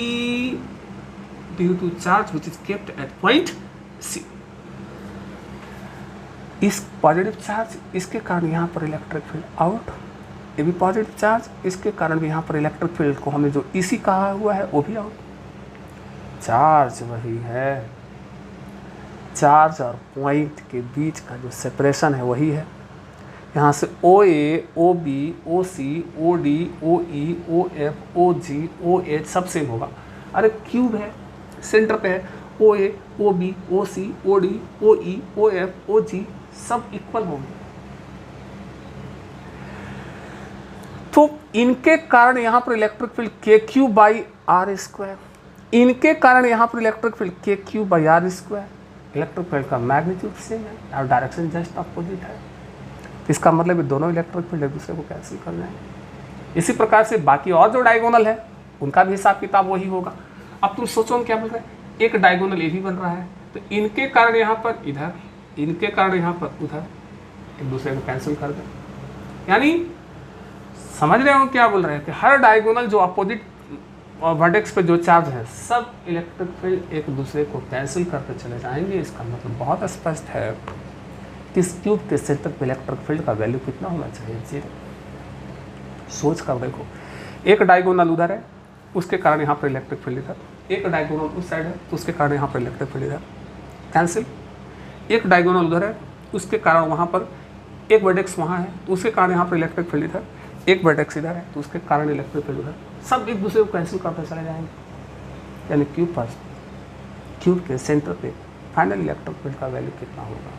due to charge which is kept at point C। इस पॉजिटिव चार्ज, इसके कारण यहाँ पर इलेक्ट्रिक फील्ड आउट, ये भी पॉजिटिव चार्ज, इसके कारण भी यहाँ पर इलेक्ट्रिक फील्ड को हमने जो EC कहा हुआ है वो भी आउट। चार्ज वही है, चार्ज और पॉइंट के बीच का जो सेपरेशन है वही है। यहाँ से OA, OB, OC, OD, OE, OF, OG, OH सब सेम होगा। अरे क्यूब है, सेंटर पे है, OA, OB, OC, OD, OE, OF, OG सब इक्वल होंगे। तो इनके कारण यहाँ पर इलेक्ट्रिक फील्ड KQ/R², इनके कारण यहाँ पर electric field KQ/R²। Electric field का मैग्नीट्यूड सेम है और डायरेक्शन जस्ट अपोजिट है, इसका मतलब दोनों इलेक्ट्रिक फील्ड एक दूसरे को कैंसिल कर जाएंगे। इसी प्रकार से बाकी और जो डायगोनल है उनका भी हिसाब किताब वही होगा। अब तुम सोचो हम क्या बोल रहे हैं, एक डायगोनल ये भी बन रहा है, तो इनके कारण यहाँ पर इधर, इनके कारण यहाँ पर उधर, एक दूसरे को कैंसिल कर दे। यानी समझ रहे हो क्या बोल रहे हैं कि हर डायगोनल जो अपोजिट वर्टेक्स पे जो चार्ज है सब इलेक्ट्रिक फील्ड एक दूसरे को कैंसिल करके चले जाएंगे। इसका मतलब बहुत स्पष्ट है कि इस क्यूब के सेंटर पे इलेक्ट्रिक फील्ड का वैल्यू कितना होना चाहिए, 0। सोच कर देखो, एक डायगोनल उधर है उसके कारण यहाँ पर इलेक्ट्रिक फील्ड इधर, एक डायगोनल उस साइड है तो उसके कारण यहाँ पर इलेक्ट्रिक फील्ड इधर, कैंसिल। एक डायगोनल उधर है उसके कारण वहाँ पर एक वर्टेक्स वहाँ है तो उसके कारण यहाँ पर इलेक्ट्रिक फील्ड इधर, एक वर्टेक्स इधर है तो उसके कारण इलेक्ट्रिक फील्ड उधर, सब एक दूसरे को कैंसिल करते चले जाएंगे। यानी क्यूब के सेंटर पे फाइनल इलेक्ट्रिक फील्ड का वैल्यू कितना होगा।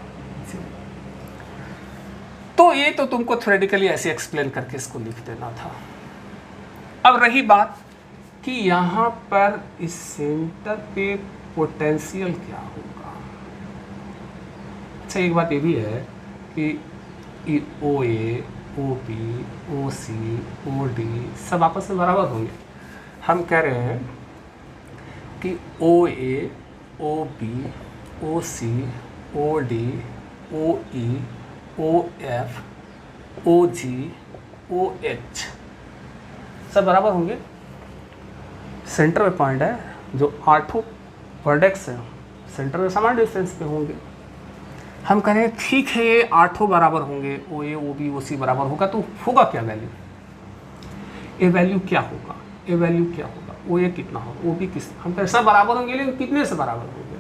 तो ये तो तुमको थ्योरेटिकली ऐसे एक्सप्लेन करके इसको लिख देना था। अब रही बात कि यहाँ पर इस सेंटर पे पोटेंशियल क्या होगा। अच्छा, एक बात ये भी है कि OA, OB, OC, OD सब आपस में बराबर होंगे। हम कह रहे हैं कि OA, OB, OC, OD, OE, OF, OG, OH सब बराबर होंगे। सेंटर में पॉइंट है, जो आठों वर्टेक्स हैं सेंटर में समान डिस्टेंस पे होंगे। हम कह रहे हैं ठीक है ये आठों बराबर होंगे, OA, OB, OC बराबर होगा, तो होगा क्या वैल्यू, ये वैल्यू क्या होगा, ये वैल्यू क्या होगा, OA कितना होगा, OB किस, हम कह रहे सब बराबर होंगे लेकिन कितने से बराबर होंगे।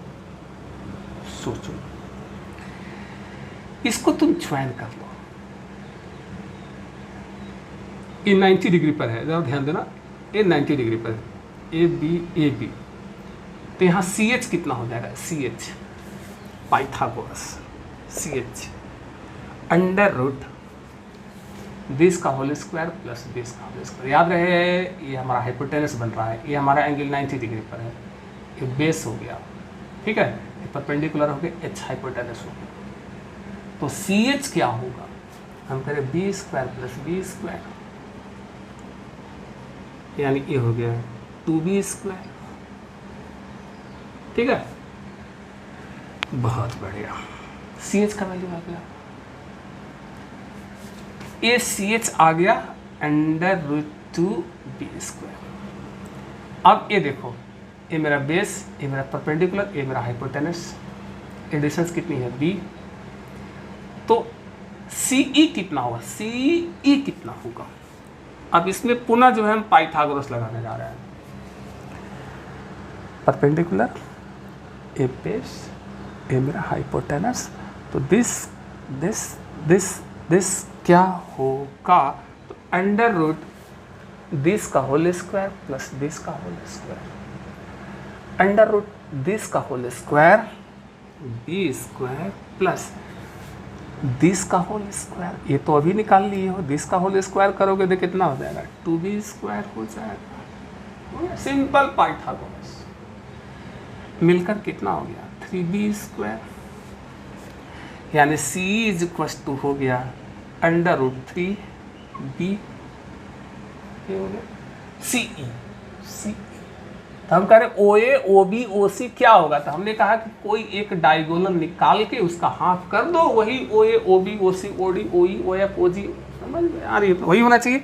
सोचो, इसको तुम ज्वाइन कर लो। ये 90 डिग्री पर है, जरा ध्यान देना, ये 90 डिग्री पर है, AB, तो यहाँ CH कितना हो जाएगा, CH Pythagoras, CH under root this का होल स्क्वायर प्लस दिस का होल स्क्वायर। याद रहे ये हमारा हाइपोटेनस बन रहा है, ये हमारा एंगल 90 डिग्री पर है, ये बेस हो गया, ठीक है, ये परपेंडिकुलर हो गया, H हाइपोटेनस हो गया। तो CH क्या होगा, हम करें B square plus B square, यानी ये हो गया 2B स्क्वायर, ठीक है। बहुत बढ़िया, CH का वैल्यू आ गया, ये CH आ गया अंडर रूट 2B स्क्वायर। अब ये देखो, ये मेरा बेस, ये मेरा परपेंडिकुलर, ये मेरा हाइपोटेनस, ये डिस्टेंस कितनी है B, तो CE कितना होगा, CE कितना होगा। अब इसमें पुनः जो है हम पाइथागोरस लगाने जा रहे हैं, परपेंडिकुलर, ए बेस, ए मेरा हाइपोटेनस, तो दिस क्या होगा, तो अंडर रूट दिस का होल स्क्वायर प्लस दिस का whole square, under root this का whole square B square plus this का होल स्क्वायर। ये तो अभी निकाल लिए हो, दिस का होल स्क्वायर करोगे तो कितना हो जाएगा, 2B स्क्वायर हो जाएगा। सिंपल पाइथागोरस मिलकर कितना हो गया, 3B स्क्वायर, यानी C इज इक्वल टू हो गया अंडर रूट 3B, ये हो गया CE। तो हम कह रहे ओ ए ओ बी ओ सी क्या होगा, तो हमने कहा कि कोई एक डायगोनल निकाल के उसका हाफ कर दो, वही ओ ए ओ बी ओ सी ओ डी ओ ई ओ एफ ओ जी, समझ में आ रही है, तो वही होना चाहिए।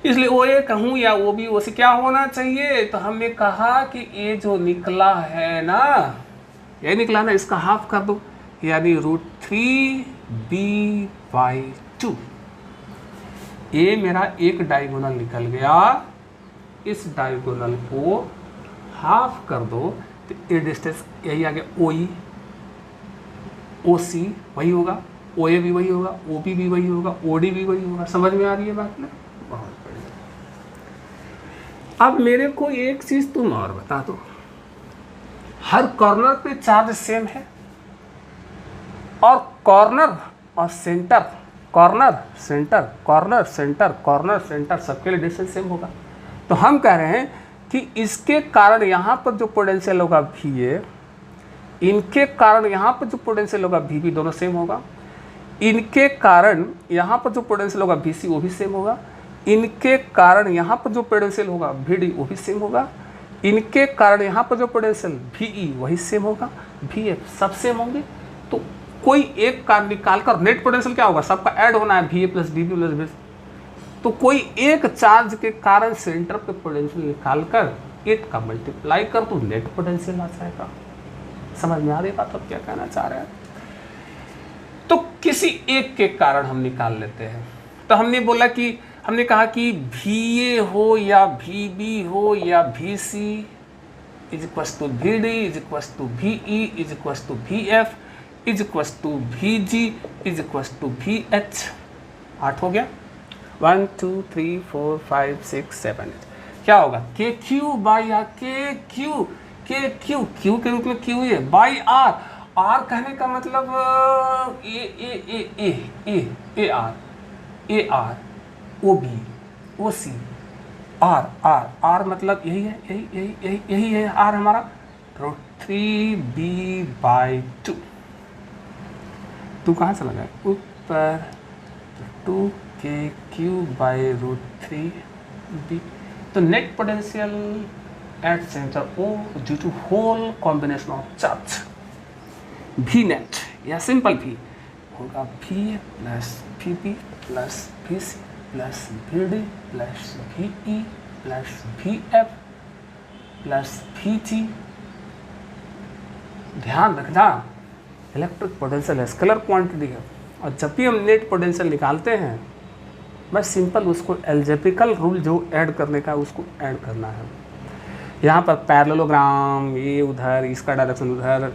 इसलिए ओ ए कहूँ या ओ बी ओ सी क्या होना चाहिए, तो हमने कहा कि ये जो निकला है ना, यही निकला ना, इसका हाफ कर दो, यानी √3b/2। ये मेरा एक डायगोनल निकल गया, इस डायगोनल को हाफ कर दो तो ये डिस्टेंस यही आ गया, ओ ई ओ सी वही होगा, ओ ए भी वही होगा, ओ बी भी वही होगा, ओ डी भी वही होगा। समझ में आ रही है बात ना? बहुत बढ़िया। अब मेरे को एक चीज़ तुम और बता दो, हर कॉर्नर पे चार्ज सेम है और कॉर्नर और centre, corner centre, corner centre, corner centre सबके लिए डिस्टेंस सेम होगा। तो हम कह रहे हैं कि इसके कारण यहाँ पर जो पोटेंशियल होगा भी ए, इनके कारण यहाँ पर जो पोटेंशियल होगा भी बी, दोनों सेम होगा। इनके कारण यहाँ पर जो पोटेंशियल होगा भी सी वो भी सेम होगा। इनके कारण यहाँ पर जो पोटेंशियल होगा भी डी वो भी सेम होगा। इनके कारण यहाँ पर जो पोटेंशियल भी ई वही सेम होगा, भी एफ सब सेम होंगे। तो कोई एक का निकाल कर नेट पोटेंशियल क्या होगा, सबका ऐड होना है, भी A plus D B plus B. तो कोई एक चार्ज के कारण सेंटर पे पोटेंशियल निकाल कर 8 का मल्टीप्लाई कर तो नेट पोटेंशियल आ जाएगा। समझ में आ रही बात, अब क्या कहना चाह रहे हैं? तो किसी एक के कारण हम निकाल लेते हैं। तो हमने बोला कि हमने कहा कि भी ए हो या भी बी हो या भी सी इज इक्वस टू भी डी इज इक्वस टू भी ई इज इक्वस टू भी एफ इज इक्वस टू भी जी इज इक्वस टू भी एच। 8 हो गया, 1 2 3 4 5 6 7 8। क्या होगा, K Q by R, K Q Q के रूप में Q A by R. R कहने का मतलब A R O B O C R मतलब यही है, यही है आर हमारा, √3b/2। तू कहाँ चला गया ऊपर, 2kq/√3b। तो net potential at centre O due to whole combination of charge V net या सिंपल भी होगा V A plus V B plus V C plus V D plus V E plus V F plus V G. ध्यान रखना, electric potential है, scalar quantity है, और जब भी हम नेट पोटेंशियल निकालते हैं बस सिंपल उसको एल्जेब्रिकल रूल जो ऐड करने का उसको ऐड करना है। यहाँ पर पैरेललोग्राम ये उधर, इसका डायरेक्शन उधर,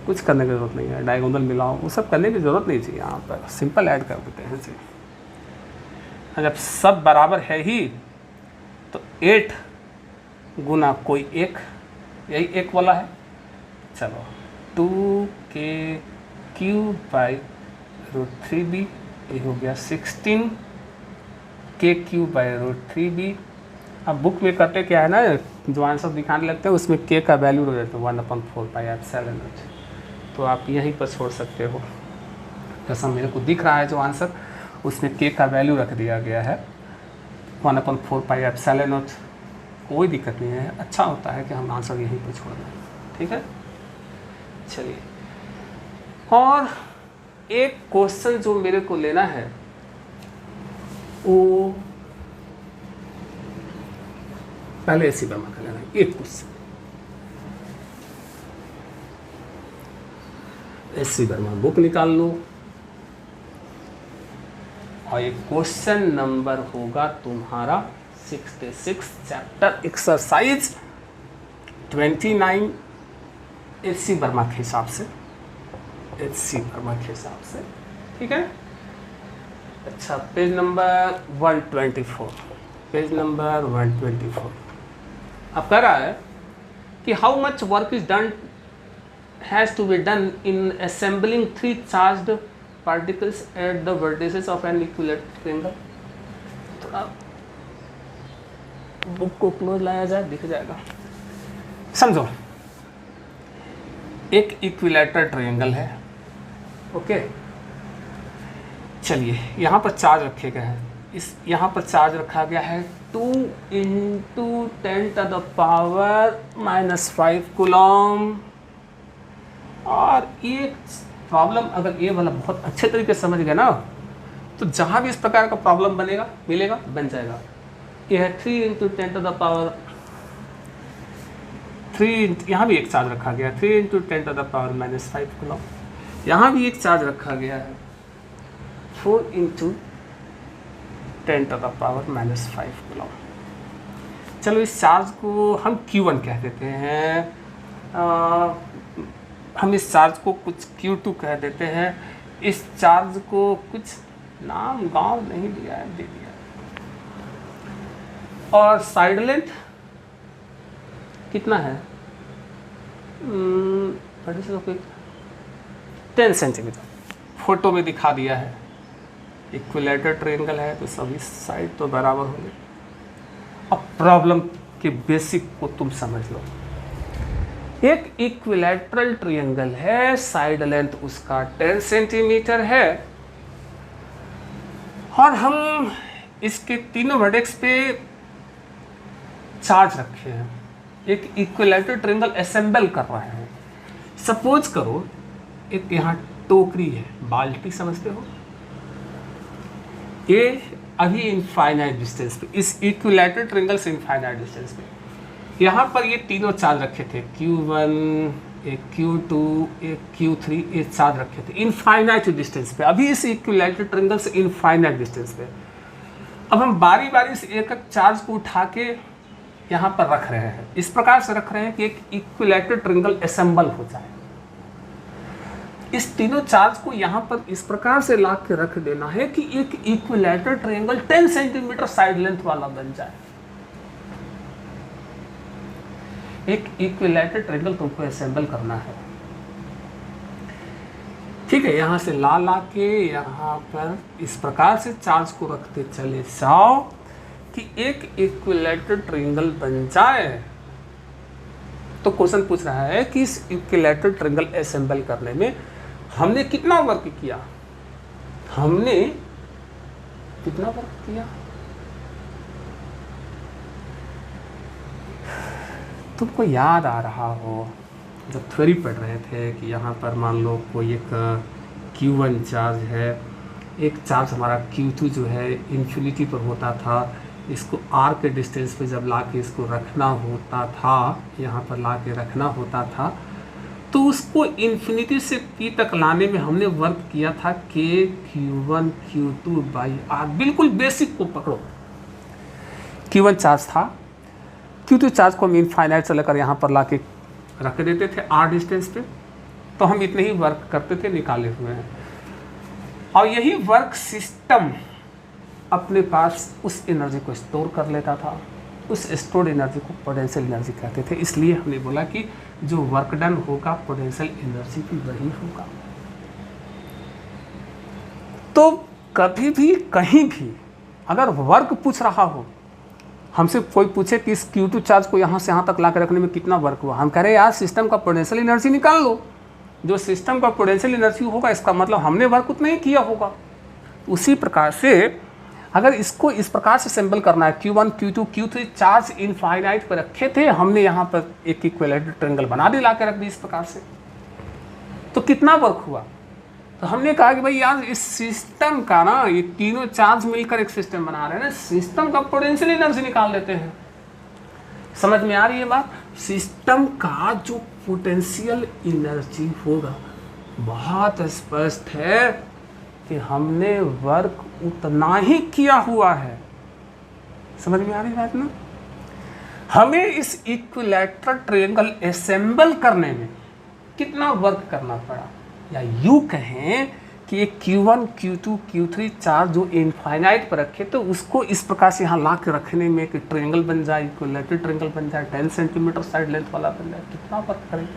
कुछ करने की ज़रूरत नहीं है, डायगोनल मिलाओ वो सब करने की ज़रूरत नहीं चाहिए। यहाँ पर सिंपल ऐड कर देते हैं जी। जब सब बराबर है ही तो 8 गुना कोई एक, यही एक वाला है, चलो 2kq/√3b, ये हो गया 16kq/√3b। अब बुक में करते क्या है ना, जो आंसर दिखाने लगते हैं उसमें k का वैल्यू हो जाता है 1/4πε0। तो आप यहीं पर छोड़ सकते हो, जैसा मेरे को दिख रहा है जो आंसर, उसमें k का वैल्यू रख दिया गया है 1/4πε0। कोई दिक्कत नहीं है, अच्छा होता है कि हम आंसर यहीं पर छोड़ दें, ठीक है। चलिए, और एक क्वेश्चन जो मेरे को लेना है वो पहले ऐसी वर्मा का लेना है। एक क्वेश्चन ऐसी वर्मा बुक निकाल लो, और एक क्वेश्चन नंबर होगा तुम्हारा 66 चैप्टर एक्सरसाइज 29 एच.सी. वर्मा के हिसाब से, एच.सी. वर्मा के हिसाब से, ठीक है। अच्छा, पेज नंबर 124, पेज नंबर 124 अब कह रहा है कि how much work is done has to be done in assembling 3 charged particles at the vertices of an equilateral triangle। थोड़ा बुक को क्लोज लाया जाए, दिख जाएगा। समझो, एक इक्विलैटरल ट्रायंगल है, ओके। चलिए, यहाँ पर चार्ज रखे गए हैं इस यहाँ पर चार्ज रखा गया है 2 × 10⁻⁻⁵ कूलम। और ये प्रॉब्लम अगर ये वाला बहुत अच्छे तरीके से समझ गए ना, तो जहाँ भी इस प्रकार का प्रॉब्लम बनेगा मिलेगा बन जाएगा। ये है 3 × 10⁻3, यहाँ भी एक चार्ज रखा गया है 3 × 10⁻⁻⁵ कूलम। यहाँ भी एक चार्ज रखा गया है 4 × 10⁻⁻⁵ कूलम। चलो इस चार्ज को हम Q1 कह देते हैं, हम इस चार्ज को कुछ Q2 कह देते हैं। इस चार्ज को कुछ नाम गांव नहीं दिया है, दे दिया। और साइड लेंथ कितना है? 10 सेंटीमीटर फोटो में दिखा दिया है। इक्विलेटरल ट्रायंगल है तो सभी साइड तो बराबर होंगे। अब प्रॉब्लम के बेसिक को तुम समझ लो। एक इक्विलैटरल ट्रायंगल है, साइड लेंथ उसका 10 सेंटीमीटर है, और हम इसके तीनों वर्टेक्स पे चार्ज रखे हैं। एक इक्विलैटरल ट्रायंगल असेंबल कर रहे हैं। सपोज करो एक यहाँ टोकरी है, बाल्टी समझते हो, ये अभी इनफाइनाइट डिस्टेंस पे, इस इक्विलैटरल ट्रायंगल से इनफाइनाइट डिस्टेंस पे यहाँ पर ये तीनों चार्ज रखे थे, Q1, एक Q2, एक Q3, ये चार्ज रखे थे इनफाइनाइट डिस्टेंस पे, अभी इस इक्विलैटरल ट्रायंगल से इनफाइनाइट डिस्टेंस पे। अब हम बारी बारी से एक एक चार्ज को उठा के यहाँ पर रख रहे हैं, इस प्रकार से रख रहे हैं कि एक इक्विलैटरल ट्रायंगल असेंबल हो जाए। इस तीनों चार्ज को यहाँ पर इस प्रकार से ला के रख देना है कि एक equilateral triangle 10 centimetre side length वाला बन जाए। एक इक्विलैटरल ट्रायंगल तुमको असेंबल करना है, ठीक है। यहां से ला के यहाँ पर इस प्रकार से चार्ज को रखते चले जाओ कि एक इक्विलैटरल ट्रायंगल बन जाए। तो क्वेश्चन पूछ रहा है कि इस इक्विलैटरल ट्रायंगल असेंबल करने में हमने कितना वर्क किया, हमने कितना वर्क किया। तुमको याद आ रहा हो जब थ्योरी पढ़ रहे थे कि यहाँ पर मान लो कोई एक Q1 चार्ज है, एक चार्ज हमारा Q2 जो है इन्फिनिटी पर होता था, इसको R के डिस्टेंस पे जब ला के इसको रखना होता था, यहाँ पर ला के रखना होता था, तो उसको इन्फिनिटी से P तक लाने में हमने वर्क किया था K Q1 Q2/R। बिल्कुल बेसिक को पकड़ो। Q1 चार्ज था, Q2 चार्ज को हम इनफाइनाइट से लेकर यहाँ पर ला के रख देते थे R डिस्टेंस पे, तो हम इतने ही वर्क करते थे, निकाले हुए हैं। और यही वर्क सिस्टम अपने पास उस एनर्जी को स्टोर कर लेता था, उस स्टोर्ड एनर्जी को पोटेंशियल एनर्जी कहते थे। इसलिए हमने बोला कि जो वर्क डन होगा पोटेंशियल एनर्जी भी वही होगा। तो कभी भी कहीं भी अगर वर्क पूछ रहा हो, हमसे कोई पूछे कि इस Q2 चार्ज को यहाँ से यहाँ तक ला के रखने में कितना वर्क हुआ, हम कह रहे हैं यार सिस्टम का पोटेंशियल एनर्जी निकाल लो। जो सिस्टम का पोटेंशियल एनर्जी होगा इसका मतलब हमने वर्क उतना ही किया होगा। उसी प्रकार से अगर इसको इस प्रकार से असेंबल करना है, Q1 Q2 Q3 charge infinite पर रखे थे, हमने यहाँ पर एक इक्विलैटरल ट्रायंगल बना दी, ला के रख दी इस प्रकार से, तो कितना वर्क हुआ। तो हमने कहा कि भाई यार इस सिस्टम का ना, ये तीनों चार्ज मिलकर एक सिस्टम बना रहे हैं ना, सिस्टम का पोटेंशियल एनर्जी निकाल लेते हैं। समझ में आ रही है बात। सिस्टम का जो पोटेंशियल एनर्जी होगा बहुत स्पष्ट है कि हमने वर्क उतना ही किया हुआ है। समझ में आ रही बात ना। हमें इस इक्विलैटरल ट्रायंगल असेंबल करने में कितना वर्क करना पड़ा, या यूँ कहें कि एक Q1 Q2 Q3 चार्ज जो इनफाइनाइट पर रखे तो उसको इस प्रकार से यहाँ ला के रखने में एक ट्रायंगल बन जाए, इक्विलैटरल ट्रायंगल बन जाए, 10 सेंटीमीटर साइड लेंथ वाला बन जाए, कितना वर्क करेंगे।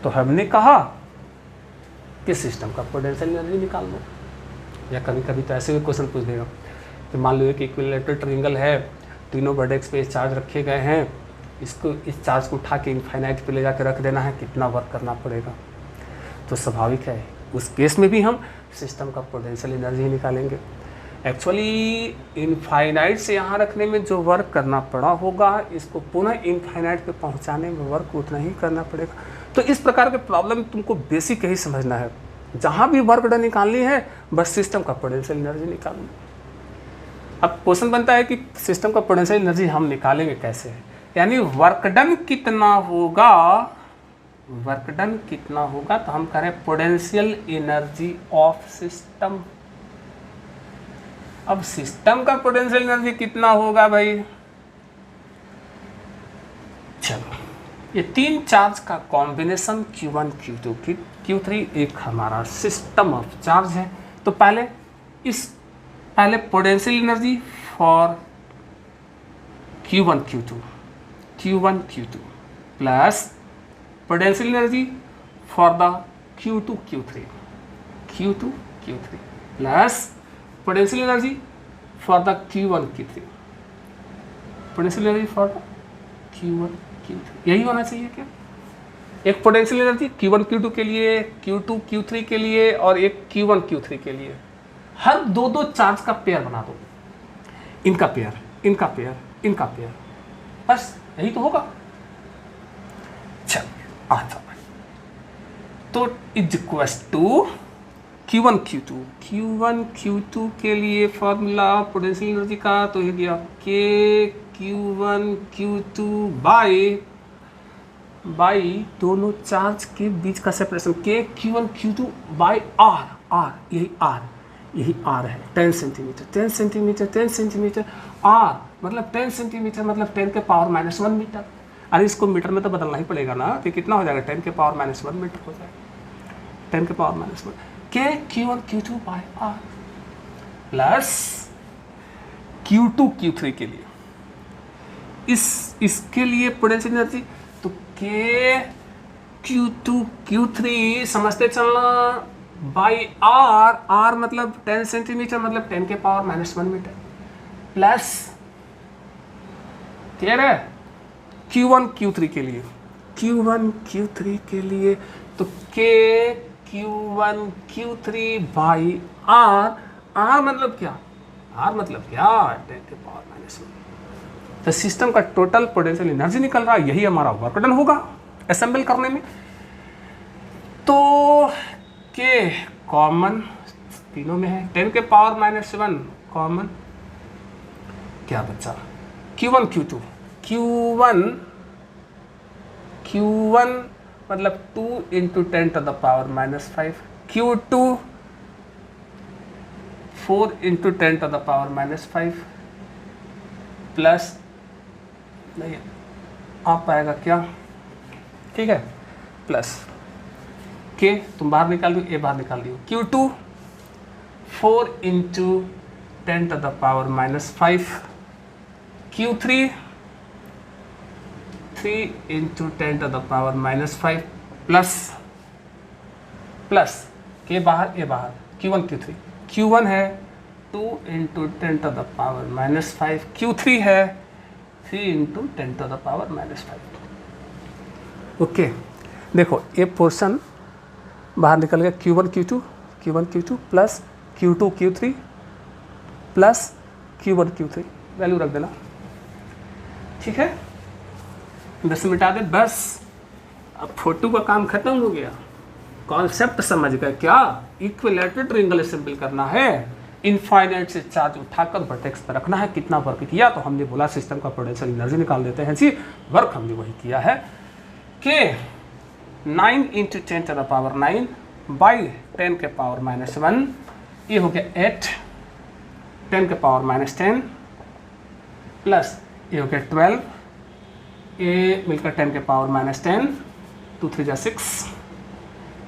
तो हमने कहा कि सिस्टम का पोटेंशियल एनर्जी निकाल लो। या कभी कभी तो ऐसे भी क्वेश्चन पूछ देगा कि मान लो एक इक्विलैटरल ट्रायंगल है, तीनों वर्टेक्स पे चार्ज रखे गए हैं, इसको इस चार्ज को उठा के इनफाइनाइट पे ले जाकर रख देना है, कितना वर्क करना पड़ेगा। तो स्वाभाविक है उस केस में भी हम सिस्टम का पोटेंशियल एनर्जी ही निकालेंगे। एक्चुअली इनफाइनाइट से यहाँ रखने में जो वर्क करना पड़ा होगा, इसको पुनः इनफाइनाइट पे पहुँचाने में वर्क उतना ही करना पड़ेगा। तो इस प्रकार के प्रॉब्लम तुमको बेसिक यही समझना है, जहाँ भी वर्क डन निकालनी है बस सिस्टम का पोटेंशियल एनर्जी निकालनी। अब क्वेश्चन बनता है कि सिस्टम का पोटेंशियल एनर्जी हम निकालेंगे कैसे, यानी वर्क डन कितना होगा, वर्क डन कितना होगा, तो हम करें पोटेंशियल एनर्जी ऑफ सिस्टम। अब सिस्टम का पोटेंशियल एनर्जी कितना होगा भाई, चलो ये तीन चार्ज का कॉम्बिनेशन Q1 Q2 Q3 एक हमारा सिस्टम ऑफ चार्ज है। तो पहले potential energy for Q1 Q2 plus potential energy for the Q2 Q3 plus potential energy for the Q1 Q3, potential energy for the Q1 Q3, यही होना चाहिए क्या। एक पोटेंशियल एनर्जी Q1 Q2 के लिए, Q2 Q3 के लिए और एक Q1 Q3 के लिए। हर दो चार्ज का पेयर बना दो, इनका पेयर, बस यही तो होगा। चल आता तो is equals to Q1 Q2 के लिए फॉर्मूला पोटेंशियल एनर्जी का तो ये गया K Q1 Q2 बाई दोनों चार्ज के बीच का separation K Q1 Q2 by R, यही R है 10 सेंटीमीटर R मतलब 10 सेंटीमीटर मतलब 10 के पावर -1 मीटर। अरे इसको मीटर में तो बदलना ही पड़ेगा ना, तो कितना हो जाएगा 10 के पावर -1 मीटर हो जाएगा, 10 के power -1 K Q1 Q2 by R plus Q2 Q3 के लिए, इसके लिए पोटेंशियल एनर्जी तो K Q2 Q3 समझते चलना बाई R मतलब 10 सेंटीमीटर मतलब 10 के पावर -1 मीटर प्लस क्लियर है Q1 Q3 के लिए तो K Q1 Q3 by R मतलब क्या, 10 के पावर -1। तो सिस्टम का टोटल पोटेंशियल एनर्जी निकल रहा है, यही हमारा वर्क डन होगा असेंबल करने में। तो K कॉमन तीनों में है, 10 के पावर -1 कॉमन, क्या बचा Q1 Q1 मतलब 2 × 10⁻⁻⁵, Q2 4 × 10⁻⁻⁵ प्लस नहीं आ पाएगा क्या, ठीक है, प्लस K तुम बाहर निकाल दो, A बाहर निकाल दियो, Q2 4 × 10⁻⁵, Q3 3 × 10⁻⁻⁵ प्लस K बाहर A बाहर, Q1 Q1 है 2 × 10⁻⁻⁵, Q3 है 3 × 10⁻⁻⁵। ओके देखो ये पोर्शन बाहर निकल गया, Q1 Q2 plus Q2 Q3 plus Q1 Q3, value रख देना, ठीक है, 10 मिटा दे बस। अब फोटो का काम खत्म हो गया, कॉन्सेप्ट समझ गए क्या, इक्विलैटरल ट्रायंगल असेंबल करना है, इनफाइनाइट से चार्ज उठाकर वर्टेक्स पर रखना है। कितना वर्क किया तो हमने बोला सिस्टम का पोटेंशियल एनर्जी निकाल देते हैं जी, वर्क हमने वही किया है कि 9 × 10⁻⁹ बाई 10 के पावर -1, ये हो गया 8 10 के पावर -10 प्लस ये हो गया 12, ये मिलकर 10 के पावर -10, 2 3 जा 6,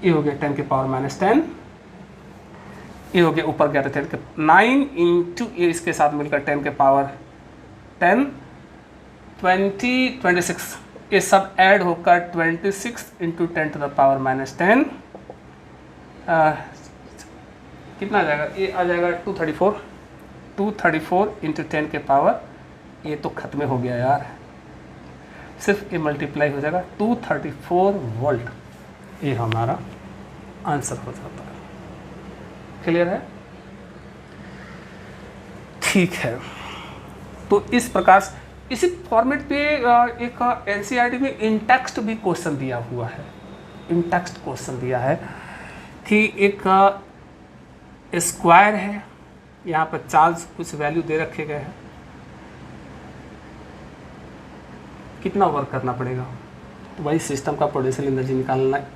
ये हो गया 10 के पावर -10, ये हो गया ऊपर गया था 10 के 9 × ये इसके साथ मिलकर 10 के पावर 10 20 26, ये सब ऐड होकर 26 × 10⁻⁻10 कितना आ जाएगा, ये आ जाएगा 234 × 10 के पावर, ये तो खत्म हो गया यार, सिर्फ ये मल्टीप्लाई हो जाएगा 234 वोल्ट, ये हमारा आंसर हो जाता है। क्लियर है। ठीक है, तो इस प्रकार से इसी फॉर्मेट पे एक एनसीईआरटी में इंटेक्स्ट भी क्वेश्चन दिया हुआ है। इंटेक्स्ट क्वेश्चन दिया है कि एक स्क्वायर है, यहाँ पर चार्ज कुछ वैल्यू दे रखे गए हैं, कितना वर्क करना पड़ेगा, तो वही सिस्टम का पोटेंशियल एनर्जी निकालना है।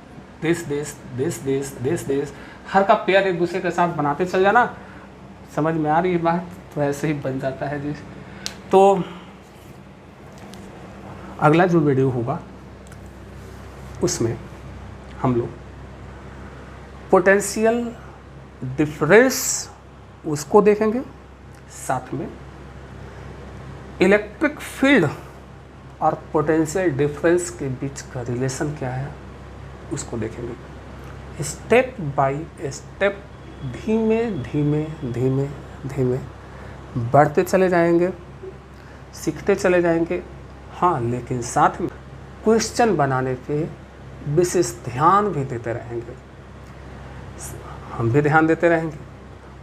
देश देश देश देश देश देश हर का पेयर एक दूसरे के साथ बनाते चल जाना। समझ में आ रही है बात? तो ऐसे ही बन जाता है जी। तो अगला जो वीडियो होगा उसमें हम लोग पोटेंशियल डिफरेंस उसको देखेंगे, साथ में इलेक्ट्रिक फील्ड और पोटेंशियल डिफरेंस के बीच का रिलेशन क्या है उसको देखेंगे। स्टेप बाय स्टेप धीमे धीमे धीमे धीमे बढ़ते चले जाएंगे, सीखते चले जाएंगे। हाँ, लेकिन साथ में क्वेश्चन बनाने पे विशेष ध्यान भी देते रहेंगे, हम भी ध्यान देते रहेंगे।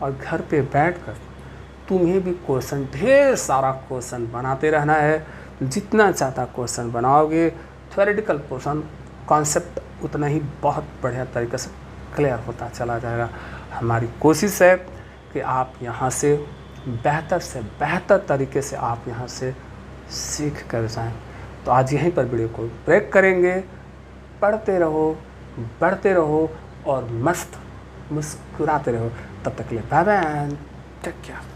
और घर पे बैठकर तुम्हें भी क्वेश्चन, ढेर सारा क्वेश्चन बनाते रहना है। जितना ज़्यादा क्वेश्चन बनाओगे, थ्योरेटिकल पोर्शन कॉन्सेप्ट उतना ही बहुत बढ़िया तरीके से क्लियर होता चला जाएगा। हमारी कोशिश है कि आप यहाँ से बेहतर तरीके से आप यहाँ से सीख कर जाएं। तो आज यहीं पर वीडियो को ब्रेक करेंगे। पढ़ते रहो, बढ़ते रहो और मस्त मुस्कुराते रहो। तब तक के लिए बाय बाय, टेक केयर।